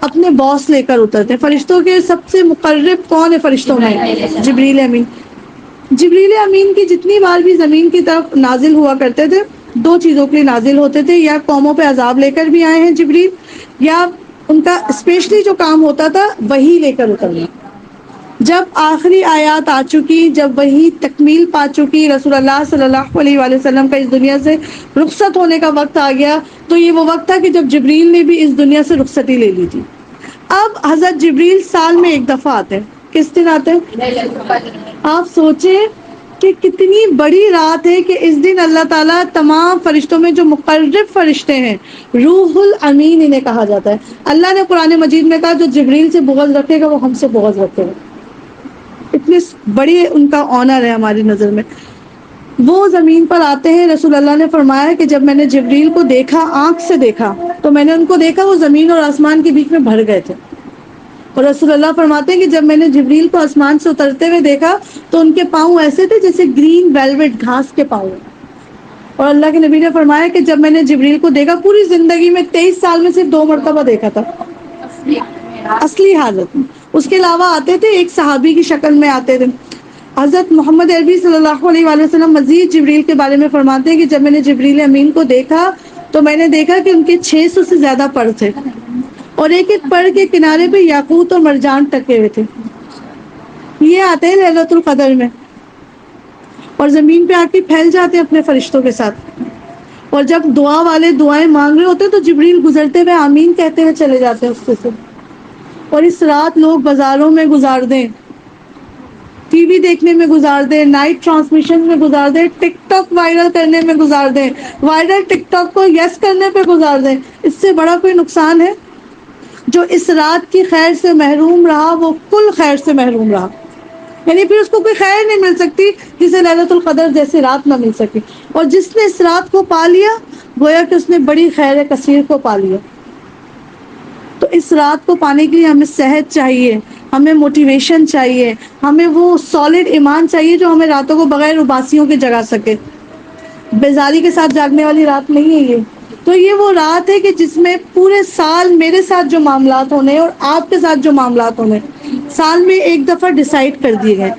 [SPEAKER 1] اپنے باس لے کر اترتے ہیں۔ فرشتوں کے سب سے مقرب کون ہے فرشتوں میں؟ جبریل امین۔ جبریل امین کی جتنی بار بھی زمین کی طرف نازل ہوا کرتے تھے 2 چیزوں کے لیے نازل ہوتے تھے، یا قوموں پہ عذاب لے کر بھی آئے ہیں جبریل، یا ان کا اسپیشلی جو کام ہوتا تھا وہی لے کر اترنا۔ جب آخری آیات آ چکی، جب وہی تکمیل پا چکی، رسول اللہ صلی اللہ علیہ وآلہ وسلم کا اس دنیا سے رخصت ہونے کا وقت آ گیا، تو یہ وہ وقت تھا کہ جب جبریل نے بھی اس دنیا سے رخصتی لے لی تھی۔ اب حضرت جبریل سال میں ایک دفعہ آتے ہیں۔ کس دن آتے ہیں؟ آپ سوچیں کہ کتنی بڑی رات ہے کہ اس دن اللہ تعالیٰ تمام فرشتوں میں جو مقرب فرشتے ہیں، روح الامین انہیں کہا جاتا ہے، اللہ نے قرآن مجید میں کہا جو جبریل سے بغض رکھے گا وہ ہم سے بغض رکھے گا۔ اتنی بڑی ان کا آنر ہے ہماری نظر میں۔ وہ زمین پر آتے ہیں، رسول اللہ نے فرمایا کہ جب میں نے جبریل کو دیکھا، آنکھ سے دیکھا، تو میں نے ان کو دیکھا وہ زمین اور آسمان کے بیچ میں بھر گئے تھے۔ اور رسول اللہ فرماتے ہیں کہ جب میں نے جبریل کو آسمان سے اترتے ہوئے دیکھا تو ان کے پاؤں ایسے تھے جیسے گرین ویلویٹ گھاس کے پاؤں. اور اللہ کے نبی نے فرمایا کہ جب میں نے جبریل کو دیکھا پوری زندگی میں 23 سال میں صرف 2 مرتبہ دیکھا تھا اصلی حالت میں. اس کے علاوہ آتے تھے ایک صحابی کی شکل میں آتے تھے. حضرت محمد عربی صلی اللہ علیہ وآلہ وسلم مزید جبریل کے بارے میں فرماتے ہیں کہ جب میں نے جبریل امین کو دیکھا تو میں نے دیکھا کہ ان کے 600 سے زیادہ پر تھے اور ایک ایک پر کے کنارے پہ یاقوت اور مرجان ٹکے ہوئے تھے. یہ آتے ہیں لیلۃ القدر میں اور زمین پہ آ کے پھیل جاتے ہیں اپنے فرشتوں کے ساتھ. اور جب دعا والے دعائیں مانگ رہے ہوتے ہیں تو جبریل گزرتے ہوئے آمین کہتے ہوئے چلے جاتے ہیں اس سے. اور اس رات لوگ بازاروں میں گزار دیں, ٹی وی دیکھنے میں گزار دیں, نائٹ ٹرانسمیشن میں گزار دیں, ٹک ٹاک وائرل کرنے میں گزار دیں, وائرل ٹک ٹاک کو یس کرنے پہ گزار دیں. اس سے بڑا کوئی نقصان ہے؟ جو اس رات کی خیر سے محروم رہا وہ کل خیر سے محروم رہا. یعنی پھر اس کو کوئی خیر نہیں مل سکتی جسے لیلۃ القدر جیسی رات نہ مل سکے. اور جس نے اس رات کو پا لیا گویا کہ اس نے بڑی خیر کثیر کو پا لیا. تو اس رات کو پانے کے لیے ہمیں صحت چاہیے, ہمیں موٹیویشن چاہیے, ہمیں وہ سالڈ ایمان چاہیے جو ہمیں راتوں کو بغیر اباسیوں کے جگا سکے. بیزاری کے ساتھ جاگنے والی رات نہیں ہے یہ. تو یہ وہ رات ہے کہ جس میں پورے سال میرے ساتھ جو معاملات ہونے اور آپ کے ساتھ جو معاملات ہونے سال میں ایک دفعہ ڈیسائیڈ کر دیے گئے.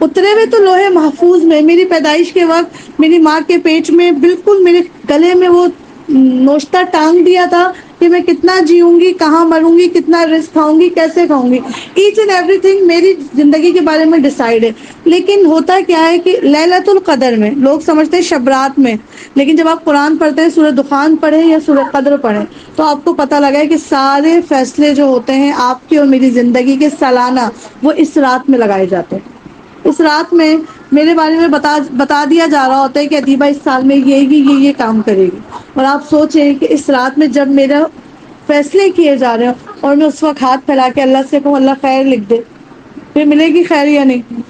[SPEAKER 1] اترے ہوئے تو لوہے محفوظ میں میری پیدائش کے وقت میری ماں کے پیٹ میں بالکل میرے گلے میں وہ نوشتہ ٹانگ دیا تھا کہ میں کتنا جیوں گی, کہاں مروں گی, کتنا رزق کھاؤں گی, کیسے کھاؤں گی. ایچ اینڈ ایوری تھنگ میری زندگی کے بارے میں ڈیسائیڈ ہے. لیکن ہوتا کیا ہے کہ لیلۃ القدر میں لوگ سمجھتے ہیں شب رات میں, لیکن جب آپ قرآن پڑھتے ہیں سورہ دخان پڑھیں یا سورہ قدر پڑھیں تو آپ کو پتہ لگا ہے کہ سارے فیصلے جو ہوتے ہیں آپ کی اور میری زندگی کے سالانہ وہ اس رات میں لگائے جاتے ہیں. اس رات میں میرے بارے میں بتا دیا جا رہا ہوتا ہے کہ ادیبہ اس سال میں یہ کام کرے گی. اور آپ سوچیں کہ اس رات میں جب میرا فیصلے کیے جا رہے ہوں اور میں اس وقت ہاتھ پھیلا کے اللہ سے کہوں اللہ خیر لکھ دے, پھر ملے گی خیر یا نہیں؟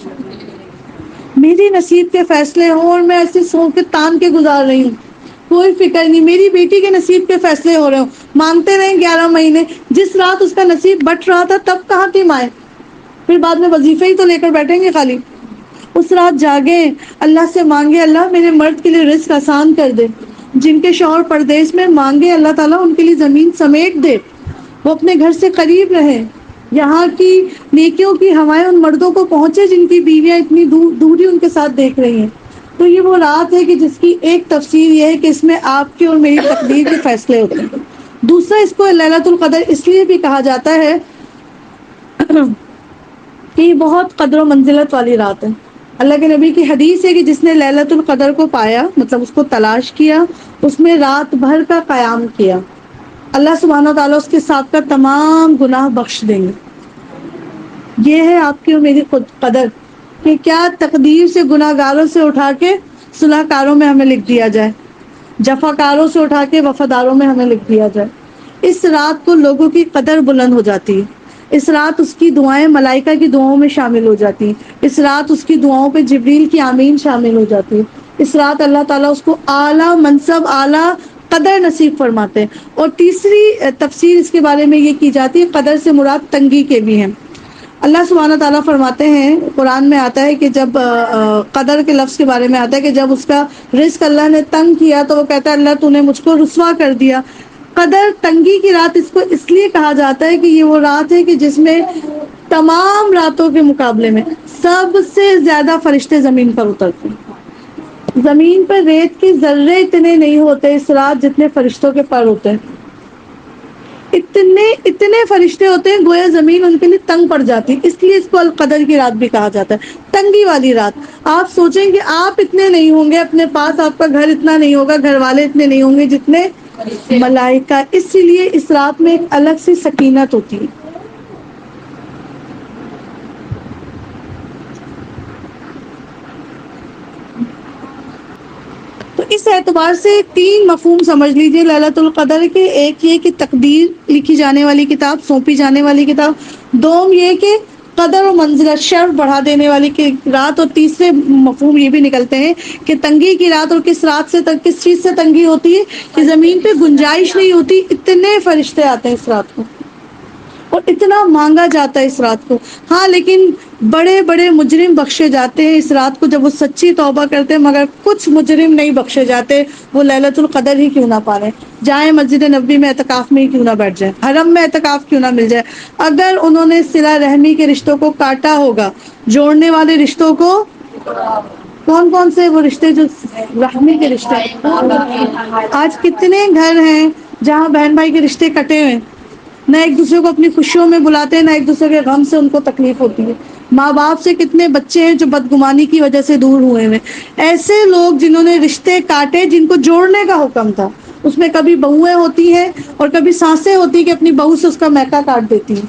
[SPEAKER 1] میری نصیب کے فیصلے ہوں اور میں ایسے سو کے تان کے گزار رہی ہوں, کوئی فکر نہیں. میری بیٹی کے نصیب کے فیصلے ہو رہے ہوں, مانگتے رہے 11 مہینے, جس رات اس کا نصیب بٹ رہا تھا تب کہاں تھی مائیں, پھر بعد میں وظیفے ہی تو لے کر بیٹھیں گے خالی. اس رات جاگیں, اللہ سے مانگے اللہ میرے مرد کے لیے رزق آسان کر دے. جن کے شوہر پردیس میں مانگے اللہ تعالیٰ ان کے لیے زمین سمیٹ دے, وہ اپنے گھر سے قریب رہیں, یہاں کی نیکیوں کی ہوائیں ان مردوں کو پہنچے جن کی بیویاں اتنی دوری ان کے ساتھ دیکھ رہی ہیں. تو یہ وہ رات ہے کہ جس کی ایک تفسیر یہ ہے کہ اس میں آپ کی اور میری تقدیر کے فیصلے ہوتے ہیں. دوسرا, اس کو لیلۃ القدر اس لیے بھی کہا جاتا ہے کہ یہ بہت قدر و منزلت والی رات ہے. اللہ کے نبی کی حدیث ہے کہ جس نے لیلۃ القدر کو پایا, مطلب اس کو تلاش کیا, اس میں رات بھر کا قیام کیا, اللہ سبحانہ و تعالیٰ اس کے ساتھ کا تمام گناہ بخش دیں گے. یہ ہے آپ کی اور میری قدر کہ کیا تقدیر سے گناہ گاروں سے اٹھا کے صلح کاروں میں ہمیں لکھ دیا جائے, جفا کاروں سے اٹھا کے وفاداروں میں ہمیں لکھ دیا جائے. اس رات کو لوگوں کی قدر بلند ہو جاتی ہے. اس رات اس کی دعائیں ملائکہ کی دعاؤں میں شامل ہو جاتی ہیں. اس رات اس کی دعاؤں پہ جبریل کی آمین شامل ہو جاتی ہے. اس رات اللہ تعالیٰ اس کو اعلیٰ منصب, اعلیٰ قدر نصیب فرماتے ہیں. اور تیسری تفسیر اس کے بارے میں یہ کی جاتی ہے, قدر سے مراد تنگی کے بھی ہیں. اللہ سبحانہ تعالیٰ فرماتے ہیں, قرآن میں آتا ہے کہ جب قدر کے لفظ کے بارے میں آتا ہے کہ جب اس کا رزق اللہ نے تنگ کیا تو وہ کہتا ہے اللہ تو نے مجھ کو رسوا کر دیا. قدر تنگی کی رات اس کو اس لیے کہا جاتا ہے کہ یہ وہ رات ہے کہ جس میں تمام راتوں کے مقابلے میں سب سے زیادہ فرشتے زمین پر اترتے ہیں. زمین پر ریت کے ذرے اتنے نہیں ہوتے اس رات جتنے فرشتوں کے پر ہوتے ہیں. اتنے فرشتے ہوتے ہیں گویا زمین ان کے لیے تنگ پڑ جاتی, اس لیے اس کو القدر کی رات بھی کہا جاتا ہے, تنگی والی رات. آپ سوچیں کہ آپ اتنے نہیں ہوں گے اپنے پاس, آپ کا گھر اتنا نہیں ہوگا, گھر والے اتنے نہیں ہوں گے جتنے ملائکہ. اسی لیے اس رات میں ایک الگ سی سکینت ہوتی ہے. تو اس اعتبار سے 3 مفہوم سمجھ لیجئے لیلۃ القدر کے. ایک یہ کہ تقدیر لکھی جانے والی کتاب, سونپی جانے والی کتاب. دوم یہ کہ قدر و منزلت, شرف بڑھا دینے والی رات. اور تیسرے مفہوم یہ بھی نکلتے ہیں کہ تنگی کی رات. اور کس رات سے کس چیز سے تنگی ہوتی ہے کہ زمین پہ گنجائش نہیں ہوتی, اتنے فرشتے آتے ہیں اس رات کو. اور اتنا مانگا جاتا ہے اس رات کو. ہاں لیکن بڑے بڑے مجرم بخشے جاتے ہیں اس رات کو جب وہ سچی توبہ کرتے ہیں، مگر کچھ مجرم نہیں بخشے جاتے، وہ لیلۃ القدر ہی کیوں نہ پا رہے. جائیں مسجد نبوی میں اعتکاف میں ہی کیوں نہ بیٹھ جائیں، حرم میں اعتکاف کیوں نہ مل جائے. اگر انہوں نے صلہ رحمی کے رشتوں کو کاٹا ہوگا، جوڑنے والے رشتوں کو، کون کون سے وہ رشتے جو رحمی کے رشتے، آج کتنے گھر ہیں جہاں بہن بھائی کے رشتے کٹے ہوئے، نہ ایک دوسرے کو اپنی خوشیوں میں بلاتے ہیں، نہ ایک دوسرے کے غم سے ان کو تکلیف ہوتی ہے. ماں باپ سے کتنے بچے ہیں جو بدگمانی کی وجہ سے دور ہوئے ہیں. ایسے لوگ جنہوں نے رشتے کاٹے جن کو جوڑنے کا حکم تھا، اس میں کبھی بہویں ہوتی ہیں اور کبھی سانسیں ہوتی ہیں کہ اپنی بہو سے اس کا میکا کاٹ دیتی ہیں.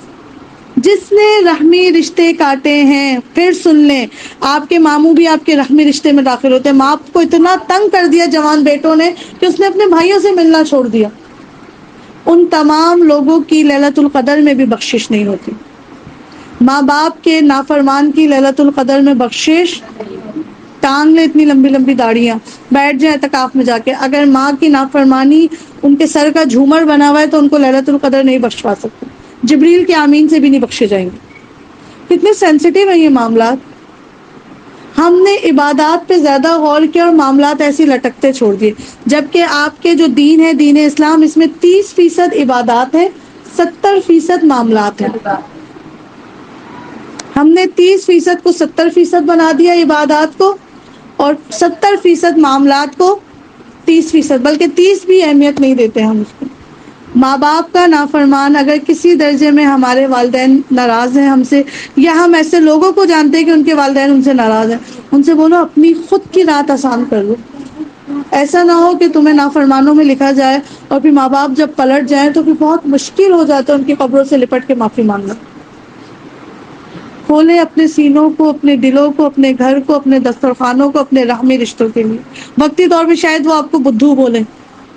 [SPEAKER 1] جس نے رحمی رشتے کاٹے ہیں، پھر سن لیں آپ کے ماموں بھی آپ کے رحمی رشتے میں داخل ہوتے ہیں. ماں کو اتنا تنگ کر دیا جوان بیٹوں نے کہ اس نے اپنے بھائیوں سے ملنا چھوڑ دیا. ان تمام لوگوں کی لیلۃ القدر میں بھی بخشش نہیں ہوتی. ماں باپ کے نافرمان کی لیلۃ القدر میں بخشش، ٹانگ لیں اتنی لمبی لمبی داڑیاں، بیٹھ جائیں اعتکاف میں جا کے. اگر ماں کی نافرمانی ان کے سر کا جھومر بنا ہوا ہے تو ان کو لیلۃ القدر نہیں بخشوا سکتے. جبریل کے آمین سے بھی نہیں بخشے جائیں گے. کتنے سینسٹیو ہیں یہ معاملات. ہم نے عبادات پہ زیادہ غور کیا اور معاملات ایسی لٹکتے چھوڑ دیے، جبکہ آپ کے جو دین ہے، دین اسلام، اس میں 30% عبادات ہے، 70% معاملات ہیں. ہم نے 30% کو 70% بنا دیا عبادات کو، اور 70% معاملات کو 30%، بلکہ 30 بھی اہمیت نہیں دیتے ہم اس کو. ماں باپ کا نافرمان اگر کسی درجے میں ہمارے والدین ناراض ہیں ہم سے، یا ہم ایسے لوگوں کو جانتے ہیں کہ ان کے والدین ان سے ناراض ہیں، ان سے بولو اپنی خود کی رات آسان کر لو. ایسا نہ ہو کہ تمہیں نافرمانوں میں لکھا جائے اور پھر ماں باپ جب پلٹ جائیں تو پھر بہت مشکل ہو جاتا ہے ان کی قبروں سے لپٹ کے معافی مانگنا. کھولیں اپنے سینوں کو، اپنے دلوں کو، اپنے گھر کو، اپنے دسترخوانوں کو اپنے رحمی رشتوں کے لیے. وقتی طور پہ شاید وہ آپ کو بدھو بولیں،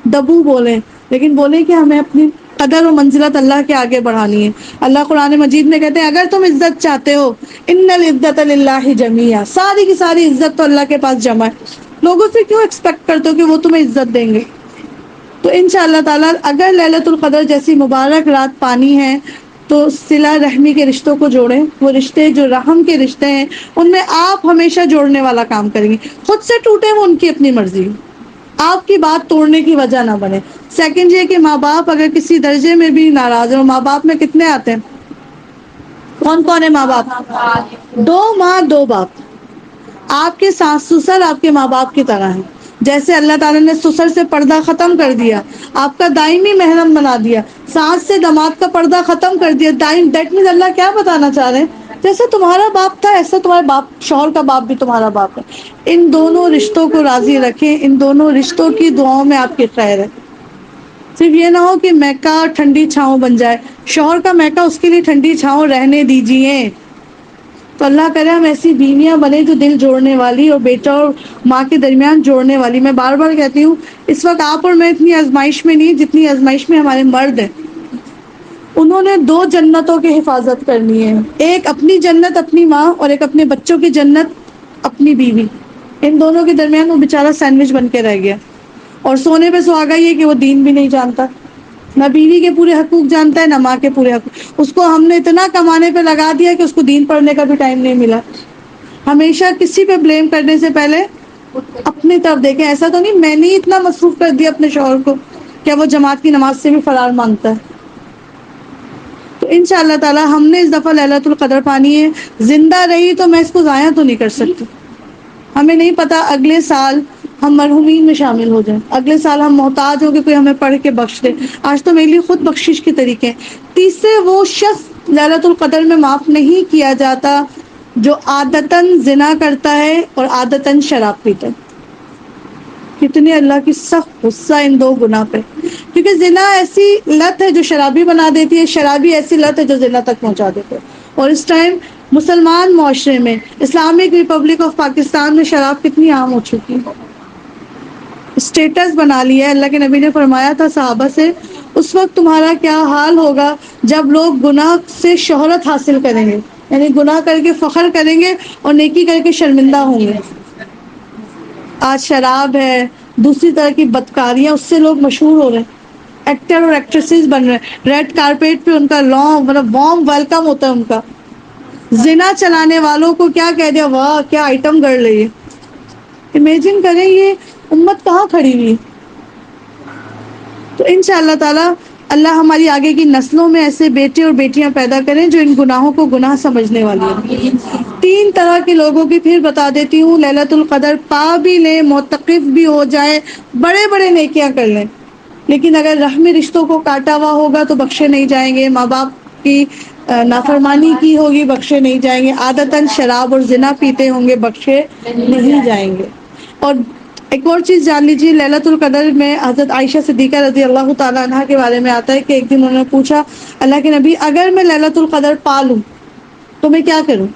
[SPEAKER 1] دبو بولیں، لیکن بولیں کہ ہمیں اپنی قدر و منزلت اللہ کے آگے بڑھانی ہے. اللہ قرآن مجید میں کہتے ہیں اگر تم عزت چاہتے ہو، ان العزت للہ جمیعا، ساری کی ساری عزت تو اللہ کے پاس جمع ہے. لوگوں سے کیوں ایکسپیکٹ کرتے ہو کہ وہ تمہیں عزت دیں گے. تو انشاءاللہ تعالی اگر لیلۃ القدر جیسی مبارک رات پانی ہے تو صلہ رحمی کے رشتوں کو جوڑیں. وہ رشتے جو رحم کے رشتے ہیں ان میں آپ ہمیشہ جوڑنے والا کام کریں گے. خود سے ٹوٹے وہ ان کی اپنی مرضی، آپ کی بات توڑنے کی وجہ نہ بنے. سیکنڈ یہ کہ ماں باپ اگر کسی درجے میں بھی ناراض ہیں، ماں باپ میں کتنے آتے ہیں، کون کون ہے ماں باپ، دو ماں دو باپ. آپ کے ساس سسر آپ کے ماں باپ کی طرح ہیں. جیسے اللہ تعالیٰ نے سسر سے پردہ ختم کر دیا، آپ کا دائمی محرم بنا دیا. ساس سے داماد کا پردہ ختم کر دیا. دیٹ مینس اللہ کیا بتانا چاہ رہے ہیں، جیسے تمہارا باپ تھا ایسا تمہارے باپ، شوہر کا باپ بھی تمہارا باپ ہے. ان دونوں رشتوں کو راضی رکھیں، ان دونوں رشتوں کی دعاؤں میں آپ کی خیر ہے. صرف یہ نہ ہو کہ میکا ٹھنڈی چھاؤں بن جائے. شوہر کا میکا اس کے لیے ٹھنڈی چھاؤں رہنے دیجیے. تو اللہ کرے ہم ایسی بیویاں بنے جو دل جوڑنے والی اور بیٹا اور ماں کے درمیان جوڑنے والی. میں بار بار کہتی ہوں اس وقت آپ اور میں اتنی آزمائش میں نہیں جتنی آزمائش میں ہمارے مرد ہیں. انہوں نے 2 جنتوں کی حفاظت کرنی ہے، ایک اپنی جنت اپنی ماں، اور ایک اپنے بچوں کی جنت اپنی بیوی. ان دونوں کے درمیان وہ بیچارہ سینڈوچ بن کے رہ گیا. اور سونے پہ سہاگا یہ کہ وہ دین بھی نہیں جانتا، نہ بیوی کے پورے حقوق جانتا ہے نہ ماں کے پورے حقوق. اس کو ہم نے اتنا کمانے پہ لگا دیا کہ اس کو دین پڑھنے کا بھی ٹائم نہیں ملا. ہمیشہ کسی پہ بلیم کرنے سے پہلے اپنی طرف دیکھیں. ایسا تو نہیں میں نے ہی اتنا مصروف کر دیا اپنے شوہر کو، کیا وہ جماعت کی نماز سے بھی فرار مانگتا ہے. تو انشاءاللہ تعالی ہم نے اس دفعہ لیلۃ القدر پانی ہے. زندہ رہی تو میں اس کو ضائع تو نہیں کر سکتی. ہمیں نہیں پتا اگلے سال ہم مرحومین میں شامل ہو جائیں، اگلے سال ہم محتاج ہو کہ کوئی ہمیں پڑھ کے بخش دے. آج تو میرے لیے خود بخشش کے طریقے ہیں. تیسرے وہ شخص لیلۃ القدر میں معاف نہیں کیا جاتا جو عادتاً زنا کرتا ہے اور عادتاً شراب پیتا ہے. کتنی اللہ کی سخت غصہ ان 2 گناہ پہ. کیونکہ زنا ایسی لت ہے جو شرابی بنا دیتی ہے، شرابی ایسی لت ہے جو زنا تک پہنچا دیتے ہے. اور اس ٹائم مسلمان معاشرے میں، اسلامک ریپبلک آف پاکستان میں شراب کتنی عام ہو چکی ہے، اسٹیٹس بنا لیا ہے. اللہ کے نبی نے فرمایا تھا صحابہ سے اس وقت تمہارا کیا حال ہوگا جب لوگ گناہ سے شہرت حاصل کریں گے، یعنی گناہ کر کے فخر کریں گے اور نیکی کر کے شرمندہ ہوں گے. آج شراب ہے، دوسری طرح کی بدکاریاں، اس سے لوگ مشہور ہو رہے ہیں. ایکٹر اور ایکٹریسز بن رہے ہیں، ریڈ کارپیٹ پہ ان کا لانگ مطلب وارم ویلکم ہوتا ہے ان کا. زنا چلانے والوں کو کیا کہہ دیا، واہ کیا آئٹم گڑ رہی ہے. امیجن کریں یہ امت کہاں کھڑی ہوئی. تو ان شاء اللہ تعالی اللہ ہماری آگے کی نسلوں میں ایسے بیٹے اور بیٹیاں پیدا کریں جو ان گناہوں کو گناہ سمجھنے والی ہیں. 3 طرح کے لوگوں کی پھر بتا دیتی ہوں. ليلة القدر پا بھی لیں، معتکف بھی ہو جائے، بڑے بڑے نیکیاں کر لیں، لیکن اگر رحمی رشتوں کو کاٹا ہوا ہوگا تو بخشے نہیں جائیں گے. ماں باپ کی نافرمانی کی ہوگی بخشے نہیں جائیں گے. عادتاً شراب اور زنا پیتے ہوں گے بخشے نہیں جائیں گے. اور ایک اور چیز جان لیجیے، ليلة القدر میں حضرت عائشہ صدیقہ رضی اللہ تعالی عنہا کے بارے میں آتا ہے کہ ایک دن انہوں نے پوچھا اللہ کے نبی اگر میں ليلة القدر پا لوں تو میں کیا کروں،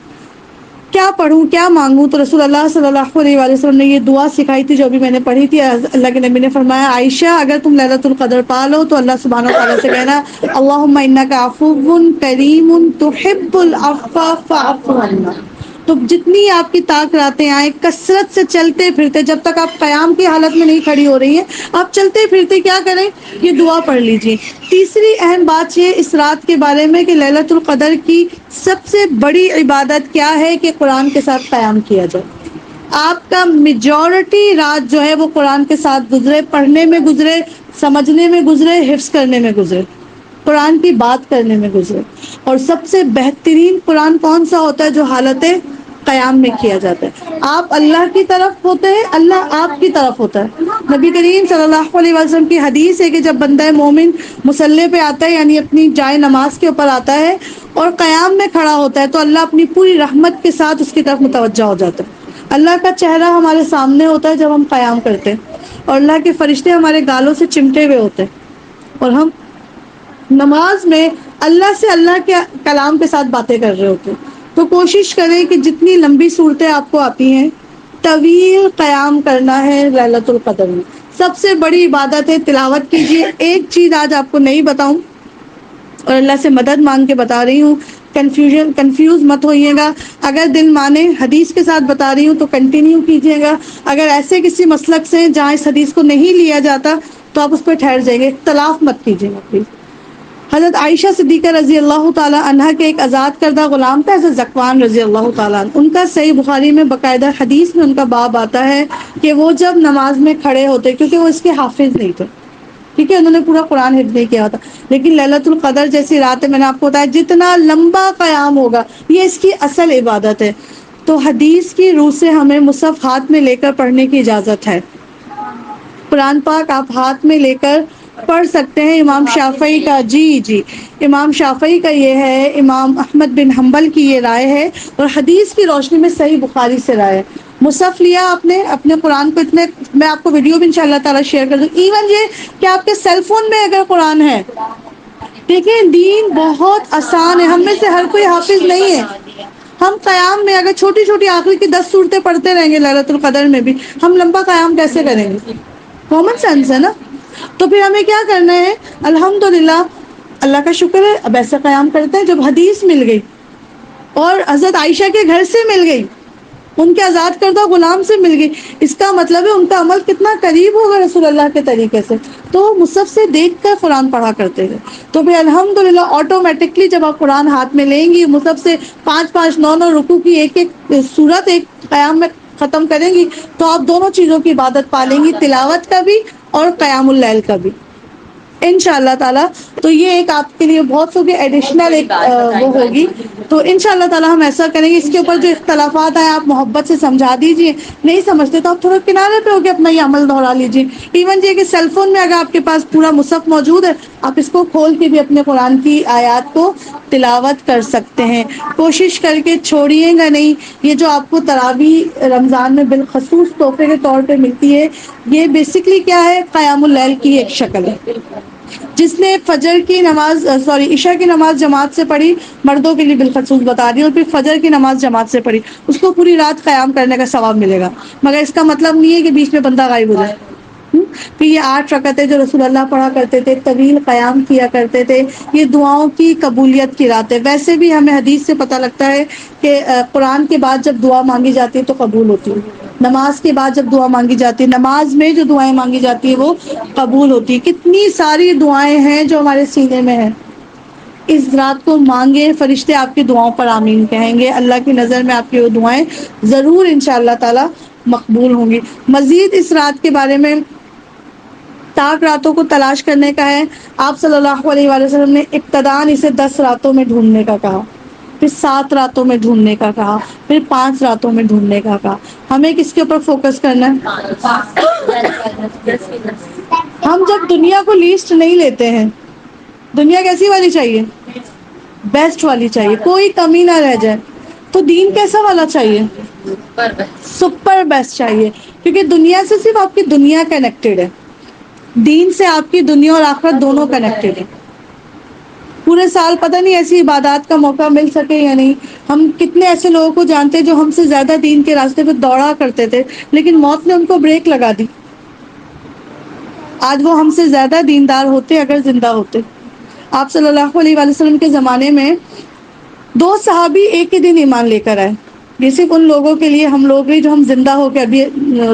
[SPEAKER 1] کیا پڑھوں، کیا مانگوں. تو رسول اللہ صلی اللہ علیہ وآلہ وسلم نے یہ دعا سکھائی تھی جو ابھی میں نے پڑھی تھی. اللہ کے نبی نے فرمایا عائشہ اگر تم ليلة القدر پا لو تو اللہ سبحانہ وتعالی سے کہنا اللہم انک عفو کریم تحب العفو فاعف عنا. تو جتنی آپ کی طاقتیں آئیں کثرت سے چلتے پھرتے، جب تک آپ قیام کی حالت میں نہیں کھڑی ہو رہی ہیں آپ چلتے پھرتے کیا کریں، یہ دعا پڑھ لیجیے. تیسری اہم بات یہ اس رات کے بارے میں کہ ليلة القدر کی سب سے بڑی عبادت کیا ہے کہ قرآن کے ساتھ قیام کیا جائے. آپ کا میجورٹی رات جو ہے وہ قرآن کے ساتھ گزرے، پڑھنے میں گزرے، سمجھنے میں گزرے، حفظ کرنے میں گزرے، قرآن کی بات کرنے میں گزرے. اور سب سے بہترین قرآن کون سا ہوتا ہے جو حالت قیام میں کیا جاتا ہے. آپ اللہ کی طرف ہوتے ہیں، اللہ آپ کی طرف ہوتا ہے. نبی کریم صلی اللہ علیہ وسلم کی حدیث ہے کہ جب بندہ مومن مصلی پہ آتا ہے یعنی اپنی جائے نماز کے اوپر آتا ہے اور قیام میں کھڑا ہوتا ہے تو اللہ اپنی پوری رحمت کے ساتھ اس کی طرف متوجہ ہو جاتا ہے. اللہ کا چہرہ ہمارے سامنے ہوتا ہے جب ہم قیام کرتے ہیں اور اللہ کے فرشتے ہمارے گالوں سے چمٹے ہوئے ہوتے ہیں اور ہم نماز میں اللہ سے اللہ کے کلام کے ساتھ باتیں کر رہے ہوتے ہیں. تو کوشش کریں کہ جتنی لمبی صورتیں آپ کو آتی ہیں طویل قیام کرنا ہے. ليلة القدر میں سب سے بڑی عبادت ہے، تلاوت کیجیے. ایک چیز آج آپ کو نہیں بتاؤں اور اللہ سے مدد مانگ کے بتا رہی ہوں، کنفیوز مت ہوئیے گا. اگر دل مانے حدیث کے ساتھ بتا رہی ہوں تو کنٹینیو کیجیے گا. اگر ایسے کسی مسلک سے جہاں اس حدیث کو نہیں لیا جاتا تو آپ اس پہ ٹھہر جائیں گے. اختلاف مت کیجیے گا پلیز. حضرت عائشہ صدیقہ رضی اللہ تعالی عنہا کے ایک آزاد کردہ غلام تھا حضرت ذکوان رضی اللہ تعالیٰ عنہ. ان کا صحیح بخاری میں باقاعدہ حدیث میں ان کا باب آتا ہے کہ وہ جب نماز میں کھڑے ہوتے کیونکہ وہ اس کے حافظ نہیں تھے، کیونکہ انہوں نے پورا قرآن حفظ نہیں کیا ہوتا، لیکن ليلة القدر جیسی رات میں نے آپ کو بتایا جتنا لمبا قیام ہوگا یہ اس کی اصل عبادت ہے. تو حدیث کی روح سے ہمیں مصحف ہاتھ میں لے کر پڑھنے کی اجازت ہے. قرآن پاک آپ ہاتھ میں لے کر پڑھ سکتے ہیں. امام شافعی کا جی امام شافعی کا یہ ہے، امام احمد بن حنبل کی یہ رائے ہے اور حدیث کی روشنی میں صحیح بخاری سے رائے ہے. مصحف لیا آپ نے اپنے قرآن کو اتنے، میں آپ کو ویڈیو بھی انشاءاللہ تعالی شیئر کر دوں. ایون یہ کہ آپ کے سیل فون میں اگر قرآن ہے، دیکھیں دین بہت آسان ہے. ہم میں سے ہر کوئی حافظ نہیں ہے. ہم قیام میں اگر چھوٹی چھوٹی آخری کی 10 صورتیں پڑھتے رہیں گے ليلة القدر میں بھی ہم لمبا قیام کیسے کریں گے. کامن سینس ہے نا. تو پھر ہمیں کیا کرنا ہے، الحمدللہ اللہ کا شکر ہے اب ایسا قیام کرتے ہیں. جب حدیث مل گئی اور حضرت عائشہ کے گھر سے مل گئی، ان کے آزاد کردہ غلام سے مل گئی، اس کا مطلب ہے ان کا عمل کتنا قریب ہوگا رسول اللہ کے طریقے سے. تو مصحف سے دیکھ کر قرآن پڑھا کرتے تھے. تو پھر الحمدللہ آٹومیٹکلی جب آپ قرآن ہاتھ میں لیں گی مصحف سے 5 9 رکوع کی ایک ایک سورت ایک قیام میں ختم کریں گی تو آپ دونوں چیزوں کی عبادت پالیں گی، تلاوت کا بھی اور قیام اللیل کا بھی انشاءاللہ تعالی. تو یہ ایک آپ کے لیے بہت سو کے ایڈیشنل ایک وہ ہوگی. تو انشاءاللہ تعالی ہم ایسا کریں گے. اس کے اوپر جو اختلافات ہیں آپ محبت سے سمجھا دیجیے، نہیں سمجھتے تو آپ تھوڑا کنارے پہ ہو کے اپنا یہ عمل دہرا لیجیے. ایون یہ کہ سیل فون میں اگر آپ کے پاس پورا مصحف موجود ہے آپ اس کو کھول کے بھی اپنے قرآن کی آیات کو تلاوت کر سکتے ہیں. کوشش کر کے چھوڑیے گا نہیں. یہ جو آپ کو تراویح رمضان میں بالخصوص تحفے کے طور پہ ملتی ہے یہ بیسکلی کیا ہے، قیام اللیل کی ایک شکل ہے. جس نے فجر کی نماز عشاء کی نماز جماعت سے پڑھی، مردوں کے لیے بالخصوص بتا رہی ہوں، اور پھر فجر کی نماز جماعت سے پڑھی اس کو پوری رات قیام کرنے کا ثواب ملے گا. مگر اس کا مطلب نہیں ہے کہ بیچ میں بندہ غائب ہو جائے. پھر یہ 8 رکعتیں جو رسول اللہ پڑھا کرتے تھے، طویل قیام کیا کرتے تھے، یہ دعاؤں کی قبولیت کی رات ہے. ویسے بھی ہمیں حدیث سے پتہ لگتا ہے کہ قرآن کے بعد جب دعا مانگی جاتی ہے تو قبول ہوتی ہے. نماز کے بعد جب دعا مانگی جاتی ہے، نماز میں جو دعائیں مانگی جاتی ہیں وہ قبول ہوتی ہے. کتنی ساری دعائیں ہیں جو ہمارے سینے میں ہیں. اس رات کو مانگے، فرشتے آپ کی دعاؤں پر آمین کہیں گے. اللہ کی نظر میں آپ کی وہ دعائیں ضرور انشاءاللہ تعالی مقبول ہوں گی. مزید اس رات کے بارے میں طاق راتوں کو تلاش کرنے کا ہے. آپ صلی اللہ علیہ وآلہ وسلم نے ابتداً اسے 10 راتوں میں ڈھونڈنے کا کہا، پھر 7 راتوں میں ڈھونڈنے کا کہا، پھر 5 راتوں میں ڈھونڈنے کا کہا. ہمیں کس کے اوپر فوکس کرنا ہے؟ ہم جب دنیا کو لیسٹ نہیں لیتے ہیں، دنیا کیسی والی چاہیے؟ بیسٹ والی چاہیے، کوئی کمی نہ رہ جائے. تو دین کیسا والا چاہیے؟ سپر بیسٹ چاہیے. کیونکہ دنیا سے صرف آپ کی دنیا کنیکٹڈ ہے، دین سے آپ کی دنیا اور آخرت دونوں کنیکٹڈ ہے. پورے سال پتہ نہیں ایسی عبادات کا موقع مل سکے یا نہیں. ہم کتنے ایسے لوگوں کو جانتے ہیں جو ہم سے زیادہ دین کے راستے پہ دوڑا کرتے تھے، لیکن موت نے ان کو بریک لگا دی. آج وہ ہم سے زیادہ دیندار ہوتے اگر زندہ ہوتے. آپ صلی اللہ علیہ وآلہ وسلم کے زمانے میں 2 صحابی ایک ہی دن ایمان لے کر آئے. یہ صرف ان لوگوں کے لیے، ہم لوگ بھی جو ہم زندہ ہو کے ابھی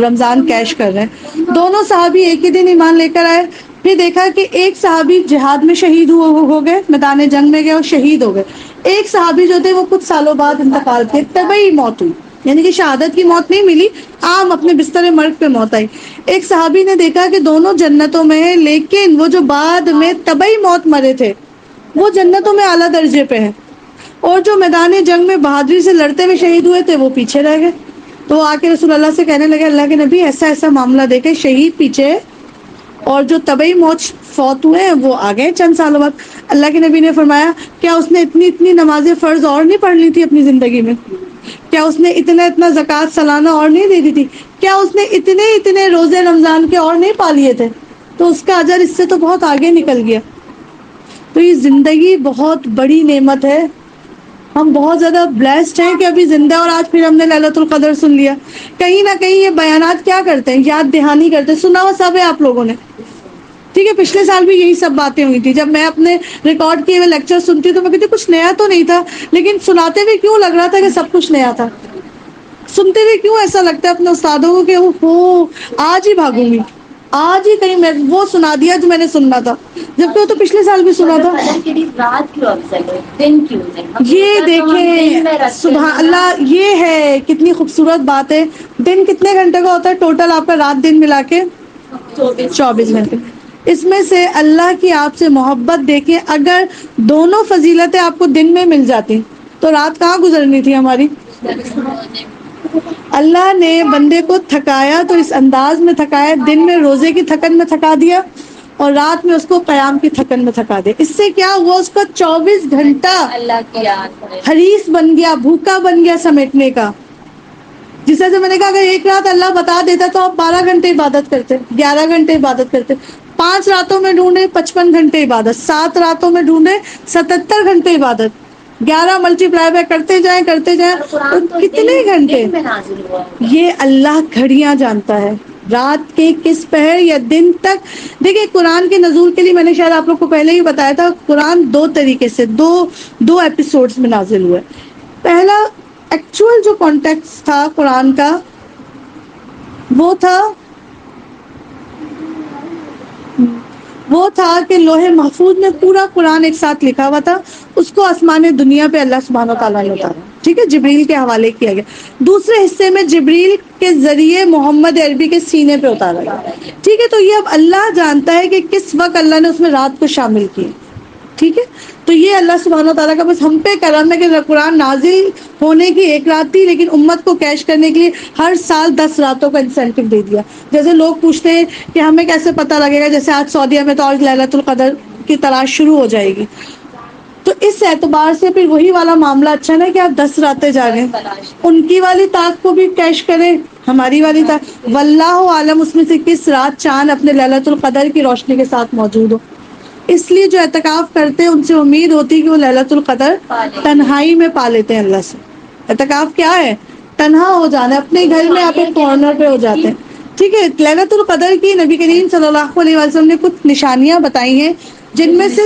[SPEAKER 1] رمضان کیش کر رہے ہیں. دونوں صحابی ایک ہی دن ایمان لے کر آئے. پھر دیکھا کہ ایک صحابی جہاد میں شہید ہو گئے، میدان جنگ میں گئے اور شہید ہو گئے. ایک صحابی جو تھے وہ کچھ سالوں بعد انتقال کیے، طبعی موت ہوئی. یعنی کہ شہادت کی موت نہیں ملی، عام اپنے بستر مرگ پہ موت آئی. ایک صحابی نے دیکھا کہ دونوں جنتوں میں ہیں، لیکن وہ جو بعد میں طبعی موت مرے تھے وہ جنتوں میں اعلیٰ درجے پہ ہیں، اور جو میدان جنگ میں بہادری سے لڑتے ہوئے شہید ہوئے تھے وہ پیچھے رہ گئے. تو وہ آ کے رسول اللہ سے کہنے لگے، اللہ کے نبی ایسا ایسا معاملہ دیکھے، شہید پیچھے اور جو طبعی موت فوت ہوئے ہیں وہ آ گئے چند سالوں بعد. اللہ کے نبی نے فرمایا، کیا اس نے اتنی نمازیں فرض اور نہیں پڑھ لی تھی اپنی زندگی میں؟ کیا اس نے اتنا زکوٰۃ سالانہ اور نہیں دے دی تھی؟ کیا اس نے اتنے روزے رمضان کے اور نہیں پا لیے تھے؟ تو اس کا اجر اس سے تو بہت آگے نکل گیا. تو یہ زندگی بہت بڑی نعمت ہے. ہم بہت زیادہ بلیسڈ ہیں کہ ابھی زندہ، اور آج پھر ہم نے لیلۃ القدر سن لیا. کہیں نہ کہیں یہ بیانات کیا کرتے ہیں؟ یاد دہانی کرتے ہیں. سنا ہوا سب ہے آپ لوگوں نے، ٹھیک ہے. پچھلے سال بھی یہی سب باتیں ہوئی تھی. جب میں اپنے ریکارڈ کیے ہوئے لیکچر سنتی تو میں کہتی کچھ نیا تو نہیں تھا، لیکن سناتے ہوئے کیوں لگ رہا تھا کہ سب کچھ نیا تھا. سنتے ہوئے کیوں ایسا لگتا ہے اپنے استادوں کو کہ اوہ آج ہی بھاگوں گی، آج ہی کہیں میں وہ سنا دیا جو میں نے سننا تھا، جبکہ وہ تو پچھلے سال بھی سنا تھا. یہ دیکھیں سبحان اللہ، یہ ہے کتنی خوبصورت بات ہے. دن کتنے گھنٹے کا ہوتا ہے ٹوٹل آپ کا، رات دن ملا کے 24 گھنٹے. اس میں سے اللہ کی آپ سے محبت دیکھیں، اگر دونوں فضیلتیں آپ کو دن میں مل جاتی تو رات کہاں گزرنی تھی ہماری. اللہ نے بندے کو تھکایا تو اس انداز میں تھکایا، دن میں روزے کی تھکن میں تھکا دیا اور رات میں اس کو قیام کی تھکن میں تھکا دیا. اس سے کیا ہوا؟ اس کا 24 گھنٹہ اللہ کی یاد حریص بن گیا، بھوکا بن گیا سمیٹنے کا. جس طرح سے میں نے کہا اگر ایک رات اللہ بتا دیتا تو آپ 12 گھنٹے عبادت کرتے، 11 گھنٹے عبادت کرتے. 5 راتوں میں ڈھونڈے 55 گھنٹے عبادت، 7 راتوں میں ڈھونڈے 77 گھنٹے عبادت. 11 ملٹیپلائی بائی کرتے جائیں کتنے گھنٹے. یہ اللہ گھڑیاں جانتا ہے، رات کے کس پہر یا دن تک. دیکھیں قرآن کے نزول کے لیے میں نے شاید آپ لوگ کو پہلے ہی بتایا تھا، قرآن 2 طریقے سے دو ایپیسوڈز میں نازل ہوا ہے. پہلا ایکچوئل جو کانٹیکسٹ تھا قرآن کا وہ تھا کہ لوح محفوظ میں پورا قرآن ایک ساتھ لکھا ہوا تھا. اس کو آسمان دنیا پہ اللہ سبحانہ وتعالیٰ نے اتارا، ٹھیک ہے، جبریل کے حوالے کیا گیا. دوسرے حصے میں جبریل کے ذریعے محمد عربی کے سینے پہ اتارا گیا، ٹھیک ہے. تو یہ اب اللہ جانتا ہے کہ کس وقت اللہ نے اس میں رات کو شامل کی، ٹھیک ہے. تو یہ اللہ سبحانہ وتعالیٰ کا بس ہم پہ کرم ہے کہ قرآن نازل ہونے کی ایک رات تھی، لیکن امت کو کیش کرنے کے لیے ہر سال 10 راتوں کا انسینٹو دے دیا. جیسے لوگ پوچھتے ہیں کہ ہمیں کیسے پتہ لگے گا، جیسے آج سعودیہ میں تو آج لیلۃ القدر کی تلاش شروع ہو جائے گی. تو اس اعتبار سے پھر وہی والا معاملہ اچھا نا کہ آپ 10 راتیں جاگیں، ان کی والی طاقت کو بھی کیش کریں، ہماری والی طاقت. واللہ عالم اس میں سے کس رات چاند اپنے لیلۃ القدر کی روشنی کے ساتھ موجود ہو. اس لیے جو اعتکاف کرتے ہیں ان سے امید ہوتی ہے کہ وہ لیلۃ القدر تنہائی میں پا لیتے ہیں اللہ سے. اعتکاف کیا ہے؟ تنہا ہو جانا، اپنے گھر میں آپ ایک کارنر پہ ہو جاتے ہیں، ٹھیک ہے. لیلۃ القدر کی نبی کریم صلی اللہ علیہ وسلم نے کچھ نشانیاں بتائی ہیں، جن میں سے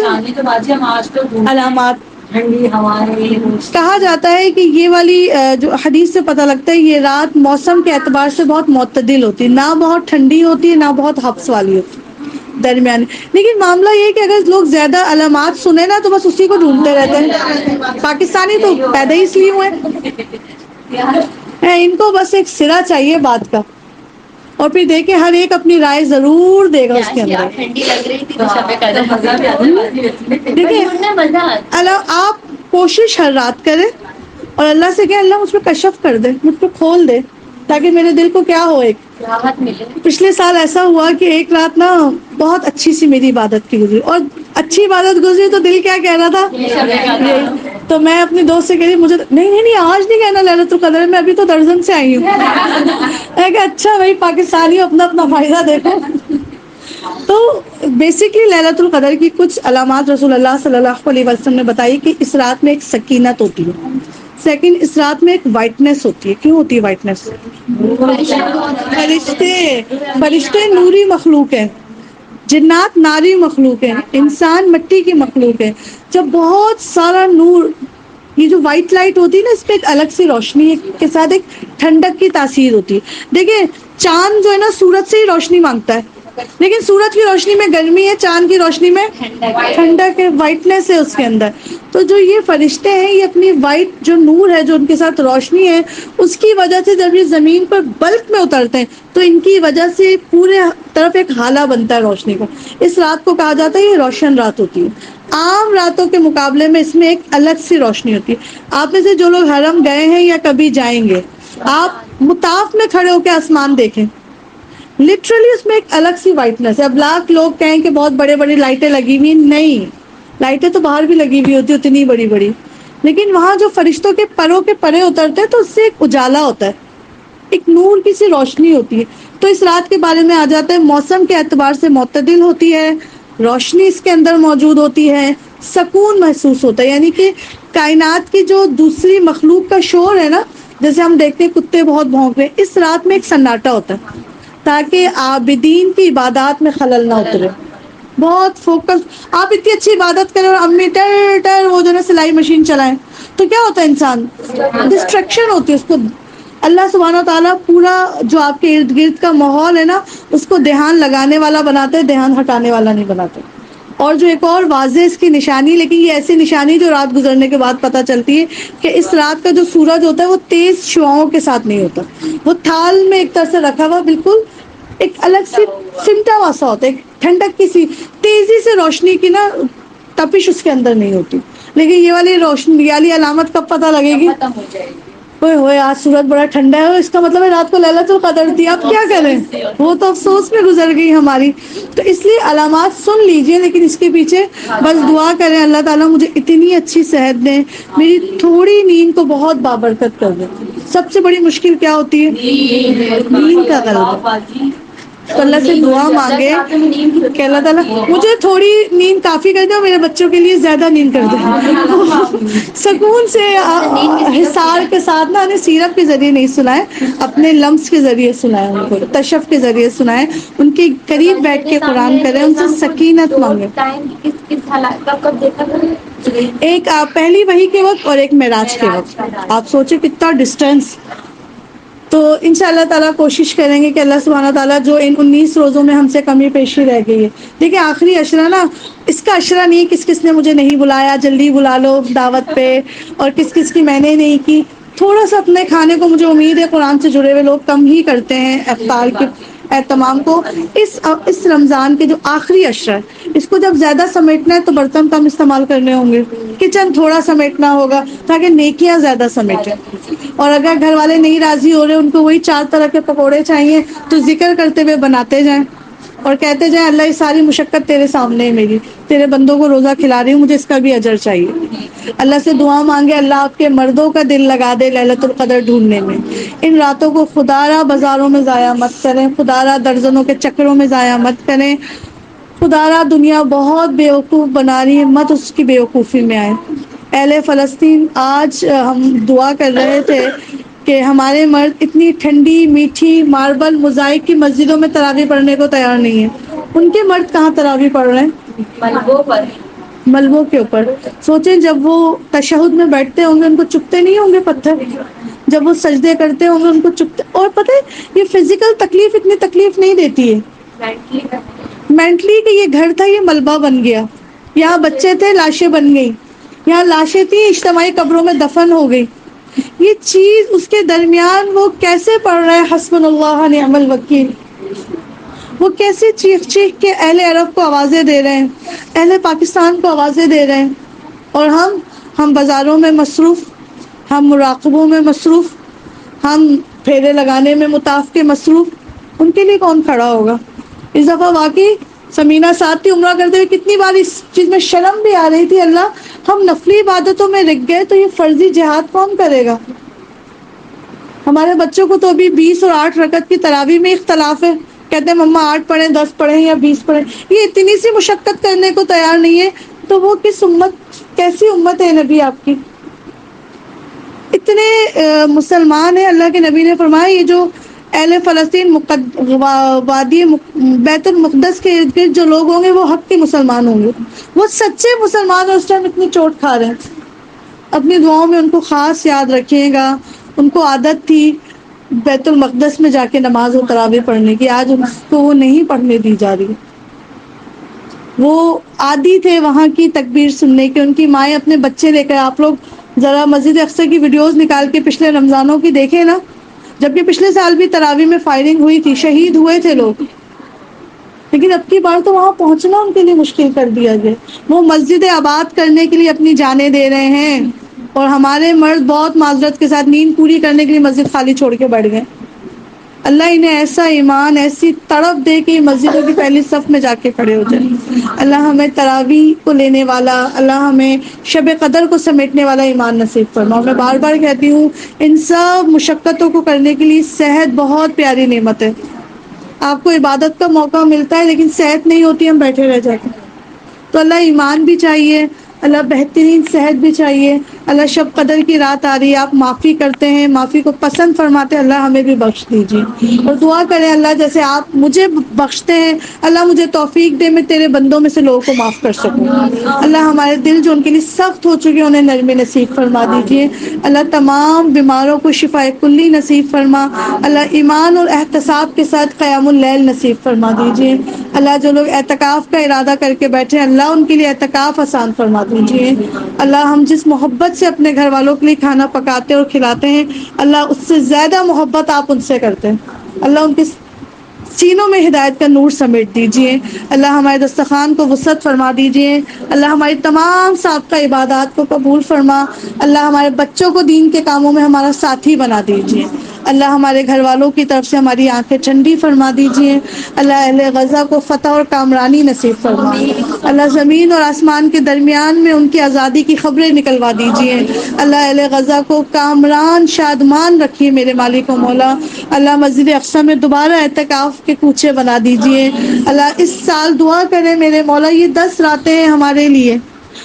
[SPEAKER 1] علامات
[SPEAKER 2] ٹھنڈی ہوائیں.
[SPEAKER 1] کہا جاتا ہے کہ یہ والی جو حدیث سے پتہ لگتا ہے یہ رات موسم کے اعتبار سے بہت معتدل ہوتی ہے، نہ بہت ٹھنڈی ہوتی ہے نہ بہت ہبس والی ہوتی ہے، درمیانی. لیکن معاملہ یہ ہے کہ اگر لوگ زیادہ علامات سنیں نا تو بس اسی کو ڈھونڈتے رہتے ہیں. پاکستانی تو پیدا ہی اس لیے ہوئے ہیں، ان کو بس ایک سرا چاہیے بات کا، اور پھر دیکھیں ہر ایک اپنی رائے ضرور دے گا اس کے اندر.
[SPEAKER 2] ٹھنڈی لگ رہی تھی تو سب کا مزہ بھی آتا.
[SPEAKER 1] دیکھیں
[SPEAKER 2] مزہ آتا.
[SPEAKER 1] آپ کوشش ہر رات کریں اور اللہ سے کہ اللہ مجھ پہ کشف کر دے، مجھ پہ کھول دے تاکہ میرے دل کو کیا ہو. ایک
[SPEAKER 2] راحت ملے.
[SPEAKER 1] پچھلے سال ایسا ہوا کہ ایک رات نا بہت اچھی سی میری عبادت کی گزری، اور اچھی عبادت گزری تو دل کیا کہہ رہا تھا یہی. تو میں اپنے دوست سے کہہ رہی مجھے نہیں آج نہیں کہنا لیلۃ القدر، میں ابھی تو درجن سے آئی ہوں. میں کہا اچھا بھائی پاکستانی اپنا اپنا فائدہ دیکھو. تو بیسکلی لیلۃ القدر کی کچھ علامات رسول اللہ صلی اللہ علیہ وسلم نے بتائی کہ اس رات میں ایک سکینت ہوتی ہے. سیکنڈ، اس رات میں ایک وائٹنس ہوتی ہے. کیوں ہوتی ہے وائٹنس؟ فرشتے نوری مخلوق ہیں، جنات ناری مخلوق ہیں، انسان مٹی کی مخلوق ہے. جب بہت سارا نور، یہ جو وائٹ لائٹ ہوتی ہے نا اس پہ ایک الگ سی روشنی کے ساتھ ایک ٹھنڈک کی تاثیر ہوتی ہے. دیکھیں چاند جو ہے نا سورج سے ہی روشنی مانگتا ہے، لیکن سورج کی روشنی میں گرمی ہے، چاند کی روشنی میں ٹھنڈک ہے، وائٹنس ہے اس کے اندر. تو جو یہ فرشتے ہیں یہ اپنی وائٹ جو نور ہے جو ان کے ساتھ روشنی ہے اس کی وجہ سے جب یہ زمین پر بلک میں اترتے ہیں تو ان کی وجہ سے پورے طرف ایک ہالہ بنتا ہے روشنی کا. اس رات کو کہا جاتا ہے یہ روشن رات ہوتی ہے. عام راتوں کے مقابلے میں اس میں ایک الگ سی روشنی ہوتی ہے. آپ میں سے جو لوگ حرم گئے ہیں یا کبھی جائیں گے، آپ مطاف میں کھڑے ہو کے آسمان دیکھیں، لٹرلی اس میں ایک الگ سی وائٹنس ہے. اب لاکھ لوگ کہیں کہ بہت بڑے بڑی لائٹیں لگی ہوئی، نہیں، لائٹیں تو باہر بھی لگی ہوئی ہوتی اتنی بڑی بڑی، لیکن وہاں جو فرشتوں کے پروں کے پرے اترتے ہیں تو اس سے ایک اجالا ہوتا ہے، ایک نور کی سی روشنی ہوتی ہے. تو اس رات کے بارے میں آ جاتا ہے موسم کے اعتبار سے معتدل ہوتی ہے، روشنی اس کے اندر موجود ہوتی ہے، سکون محسوس ہوتا ہے. یعنی کہ کائنات کی جو دوسری مخلوق کا شور ہے نا، جیسے ہم دیکھتے ہیں کتے بہت بھونک رہے، اس رات میں ایک سناٹا ہوتا ہے تاکہ عابدین کی عبادات میں خلل نہ اترے. بہت فوکس، آپ اتنی اچھی عبادت کریں اور امی ٹر ٹر وہ جو نا سلائی مشین چلائیں تو کیا ہوتا ہے، انسان ڈسٹریکشن ہوتی ہے اس کو. اللہ سبحانہ و تعالیٰ پورا جو آپ کے ارد گرد کا ماحول ہے نا اس کو دھیان لگانے والا بناتے ہیں، دھیان ہٹانے والا نہیں بناتے. اور جو ایک اور واضح اس کی نشانی، لیکن یہ ایسی نشانی جو رات گزرنے کے بعد پتہ چلتی ہے کہ اس رات کا جو سورج ہوتا ہے وہ تیز شعاؤں کے ساتھ نہیں ہوتا، وہ تھال میں ایک طرح سے رکھا ہوا بالکل ایک الگ سی سمٹا ہوا سا ہوتا ہے، ایک ٹھنڈک کی سی تیزی سے روشنی کی نا تپش اس کے اندر نہیں ہوتی. لیکن یہ والی روشنی، یہ والی علامت کب پتہ لگے گی؟
[SPEAKER 2] ختم ہو جائے گی.
[SPEAKER 1] اوئے ہوئے آج سورج بڑا ٹھنڈا ہے، اس کا مطلب ہے رات کو لیلۃ القدر تھی. اب کیا کریں، وہ تو افسوس میں گزر گئی ہماری. تو اس لیے علامات سن لیجئے، لیکن اس کے پیچھے بس دعا کریں اللہ تعالیٰ مجھے اتنی اچھی صحت دیں، میری تھوڑی نیند کو بہت بابرکت کر دیں. سب سے بڑی مشکل کیا ہوتی ہے؟ نیند کا غلبہ. تو اللہ سے دعا مانگے کہ اللہ تعالیٰ مجھے تھوڑی نیند کافی کر دے اور میرے بچوں کے لیے زیادہ نیند کر دے. سکون سے حصار کے ساتھ نا انہیں سیرت کے ذریعے نہیں سنائے، اپنے لمس کے ذریعے سنائے، ان کو تشف کے ذریعے سنائے، ان کے قریب بیٹھ کے قرآن کریں، ان سے سکینت مانگے.
[SPEAKER 2] کس حالات کا کب دیکھا تھا؟
[SPEAKER 1] ایک پہلی وحی کے وقت اور ایک معراج کے وقت. آپ سوچیں کتنا ڈسٹینس. تو انشاء اللہ تعالیٰ کوشش کریں گے کہ اللہ سبحانہ تعالیٰ جو ان 19 روزوں میں ہم سے کمی پیشی رہ گئی ہے. دیکھیں آخری عشرہ نا، اس کا عشرہ نہیں کس کس نے مجھے نہیں بلایا جلدی بلا لو دعوت پہ، اور کس کس کی میں نے نہیں کی. تھوڑا سا اپنے کھانے کو، مجھے امید ہے قرآن سے جڑے ہوئے لوگ کم ہی کرتے ہیں افطار کے اہتمام کو. اس رمضان کے جو آخری عشرہ ہے اس کو جب زیادہ سمیٹنا ہے تو برتن کم استعمال کرنے ہوں گے، کچن تھوڑا سمیٹنا ہوگا تاکہ نیکیاں زیادہ سمیٹیں. اور اگر گھر والے نہیں راضی ہو رہے، ان کو وہی 4 طرح کے پکوڑے چاہیے تو ذکر کرتے ہوئے بناتے جائیں اور کہتے جائیں اللہ یہ ساری مشقت تیرے سامنے ہے، میری تیرے بندوں کو روزہ کھلا رہی ہوں، مجھے اس کا بھی اجر چاہیے. اللہ سے دعا مانگے اللہ آپ کے مردوں کا دل لگا دے لیلۃ القدر ڈھونڈنے میں. ان راتوں کو خدارا بازاروں میں ضائع مت کریں، خدارا درجنوں کے چکروں میں ضائع مت کریں. خدارا دنیا بہت بیوقوف بنا رہی ہے، مت اس کی بیوقوفی میں آئے. اہل فلسطین، آج ہم دعا کر رہے تھے کہ ہمارے مرد اتنی ٹھنڈی میٹھی ماربل موزائک کی مسجدوں میں تراویح پڑھنے کو تیار نہیں ہے. ان کے مرد کہاں تراویح پڑھ رہے ہیں؟
[SPEAKER 2] ملبوں پر.
[SPEAKER 1] ملبوں کے اوپر. سوچیں جب وہ تشہد میں بیٹھتے ہوں گے ان کو چبھتے نہیں ہوں گے پتھر؟ جب وہ سجدے کرتے ہوں گے ان کو چبھتے. اور پتہ ہے یہ فزیکل تکلیف اتنی تکلیف نہیں دیتی ہے مینٹلی، کہ یہ گھر تھا یہ ملبہ بن گیا، یہاں بچے تھے لاشیں بن گئی، یہاں لاشیں تھیں اجتماعی قبروں میں دفن ہو گئی. یہ چیز اس کے درمیان وہ کیسے پڑھ رہا ہے حسبنا اللہ نعم الوکیل، وہ کیسے چیخ چیخ کے اہل عرب کو آوازیں دے رہے ہیں، اہل پاکستان کو آوازیں دے رہے ہیں. اور ہم بازاروں میں مصروف، ہم مراقبوں میں مصروف، ہم پھیرے لگانے میں مطاف کے مصروف. ان کے لیے کون کھڑا ہوگا؟ اس دفعہ واقعی سمینہ ساتھ تھی عمرہ کرتے ہوئے، کتنی بار اس چیز میں شرم بھی آ رہی تھی، اللہ ہم نفلی عبادتوں میں رک گئے تو یہ فرضی جہاد کون کرے گا؟ ہمارے بچوں کو تو ابھی 20 اور 8 رکعت کی تراویح میں اختلاف ہے، کہتے ہیں مما 8 پڑھیں 10 پڑھیں یا 20 پڑھیں. یہ اتنی سی مشقت کرنے کو تیار نہیں ہے تو وہ کس امت، کیسی امت ہے نبی آپ کی؟ اتنے مسلمان ہیں. اللہ کے نبی نے فرمایا یہ جو اہل فلسطین وادی بیت المقدس کے ارد گرد جو لوگ ہوں گے وہ حق کے مسلمان ہوں گے، وہ سچے مسلمان ہیں. اس ٹائم اتنی چوٹ کھا رہے ہیں. اپنی دعاؤں میں ان کو خاص یاد رکھیے گا. ان کو عادت تھی بیت المقدس میں جا کے نماز و تراویح پڑھنے کی، آج ان کو وہ نہیں پڑھنے دی جا رہی. وہ عادی تھے وہاں کی تکبیر سننے کے، ان کی مائیں اپنے بچے لے کر. آپ لوگ ذرا مسجد اقصی کی ویڈیوز نکال کے پچھلے رمضانوں کی دیکھیں نا، جبکہ پچھلے سال بھی تراویح میں فائرنگ ہوئی تھی، شہید ہوئے تھے لوگ، لیکن اب کی بار تو وہاں پہنچنا ان کے لیے مشکل کر دیا گیا. وہ مسجد آباد کرنے کے لیے اپنی جانیں دے رہے ہیں، اور ہمارے مرد بہت معذرت کے ساتھ نیند پوری کرنے کے لیے مسجد خالی چھوڑ کے بیٹھ گئے. اللہ انہیں ایسا ایمان، ایسی تڑپ دے کہ مسجدوں کی پہلی صف میں جا کے کھڑے ہو جائیں. اللہ ہمیں تراویح کو لینے والا، اللہ ہمیں شب قدر کو سمیٹنے والا ایمان نصیب فرما. میں بار بار کہتی ہوں ان سب مشقتوں کو کرنے کے لیے صحت بہت پیاری نعمت ہے. آپ کو عبادت کا موقع ملتا ہے لیکن صحت نہیں ہوتی، ہم بیٹھے رہ جاتے ہیں. تو اللہ ایمان بھی چاہیے، اللہ بہترین صحت بھی چاہیے. اللہ شب قدر کی رات آ رہی ہے، آپ معافی کرتے ہیں، معافی کو پسند فرماتے ہیں، اللہ ہمیں بھی بخش دیجیے. اور دعا کریں اللہ جیسے آپ مجھے بخشتے ہیں، اللہ مجھے توفیق دے میں تیرے بندوں میں سے لوگوں کو معاف کر سکوں. اللہ ہمارے دل جو ان کے لیے سخت ہو چکے انہیں نرمی نصیب فرما دیجیے. اللہ تمام بیماروں کو شفا کلی نصیب فرما. اللہ ایمان اور احتساب کے ساتھ قیام اللیل نصیب فرما دیجیے. اللہ جو لوگ اعتکاف کا ارادہ کر کے بیٹھے ہیں اللہ ان کے لیے اعتکاف آسان فرما دیجیے. اللہ ہم جس محبت سے اپنے گھر والوں کے لیے کھانا پکاتے اور کھلاتے ہیں، اللہ اس سے زیادہ محبت آپ ان سے کرتے ہیں. اللہ ان کے سینوں میں ہدایت کا نور سمیٹ دیجیے. اللہ ہمارے دسترخوان کو وسعت فرما دیجیے. اللہ ہماری تمام سابقہ عبادات کو قبول فرما. اللہ ہمارے بچوں کو دین کے کاموں میں ہمارا ساتھی بنا دیجیے. اللہ ہمارے گھر والوں کی طرف سے ہماری آنکھیں ٹھنڈی فرما دیجیے. اللہ اہل غزہ کو فتح اور کامرانی نصیب فرما. اللہ زمین اور آسمان کے درمیان میں ان کی آزادی کی خبریں نکلوا دیجیے. اللہ اہل غزہ کو کامران شادمان رکھیے میرے مالک و مولا. اللہ مسجد اقصی میں دوبارہ اعتکاف کے کوچے بنا دیجیے. اللہ اس سال دعا کریں میرے مولا یہ 10 راتیں ہیں ہمارے لیے،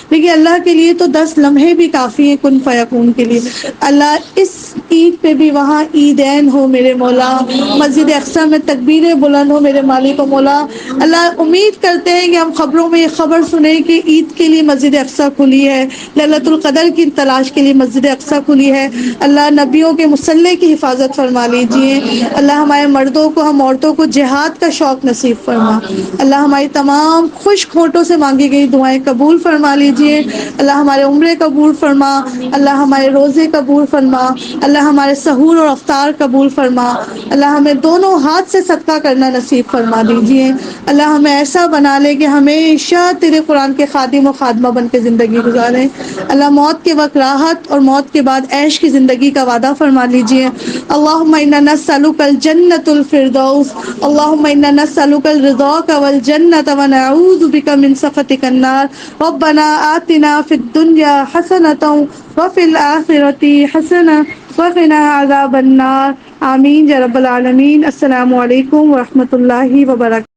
[SPEAKER 1] لیکن اللہ کے لیے تو 10 لمحے بھی کافی ہیں کن فیکون کے لیے. اللہ اس عید پہ بھی وہاں عیدین ہو میرے مولا، مسجد اقصی میں تکبیریں بلند ہو میرے مالک و مولا. اللہ امید کرتے ہیں کہ ہم خبروں میں یہ خبر سنیں کہ عید کے لیے مسجد اقصی کھلی ہے، لیلۃ القدر کی تلاش کے لیے مسجد اقصی کھلی ہے. اللہ نبیوں کے مصلی کی حفاظت فرما لیجیے. اللہ ہمارے مردوں کو، ہم عورتوں کو جہاد کا شوق نصیب فرما. اللہ ہماری تمام خشک ہونٹوں سے مانگی گئی دعائیں قبول فرما لیجیے. اللہ ہمارے عمرے قبول فرما. اللہ ہمارے روزے قبول فرما. اللہ ہمارے سحور اور افطار قبول فرما. اللہ ہمیں دونوں ہاتھ سے صدقہ کرنا نصیب فرما دیجیے. اللہ ہمیں ایسا بنا لے کہ ہمیشہ تیرے قرآن کے خادم و خادمہ بن کے زندگی گزاریں. اللہ موت کے وقت راحت اور موت کے بعد عیش کی زندگی کا وعدہ فرما لیجیے. اللہم انا نسألک الجنۃ الفردوس، اللہم انا نسألک رضاک والجنۃ ونعوذ بک من سخطک النار. ربنا آتنا فی الدنیا حسنۃ وفی الآخرۃ حسنۃ وقنا عذاب النار. آمین یا رب العالمین. السلام علیکم ورحمۃ اللہ وبرکاتہ.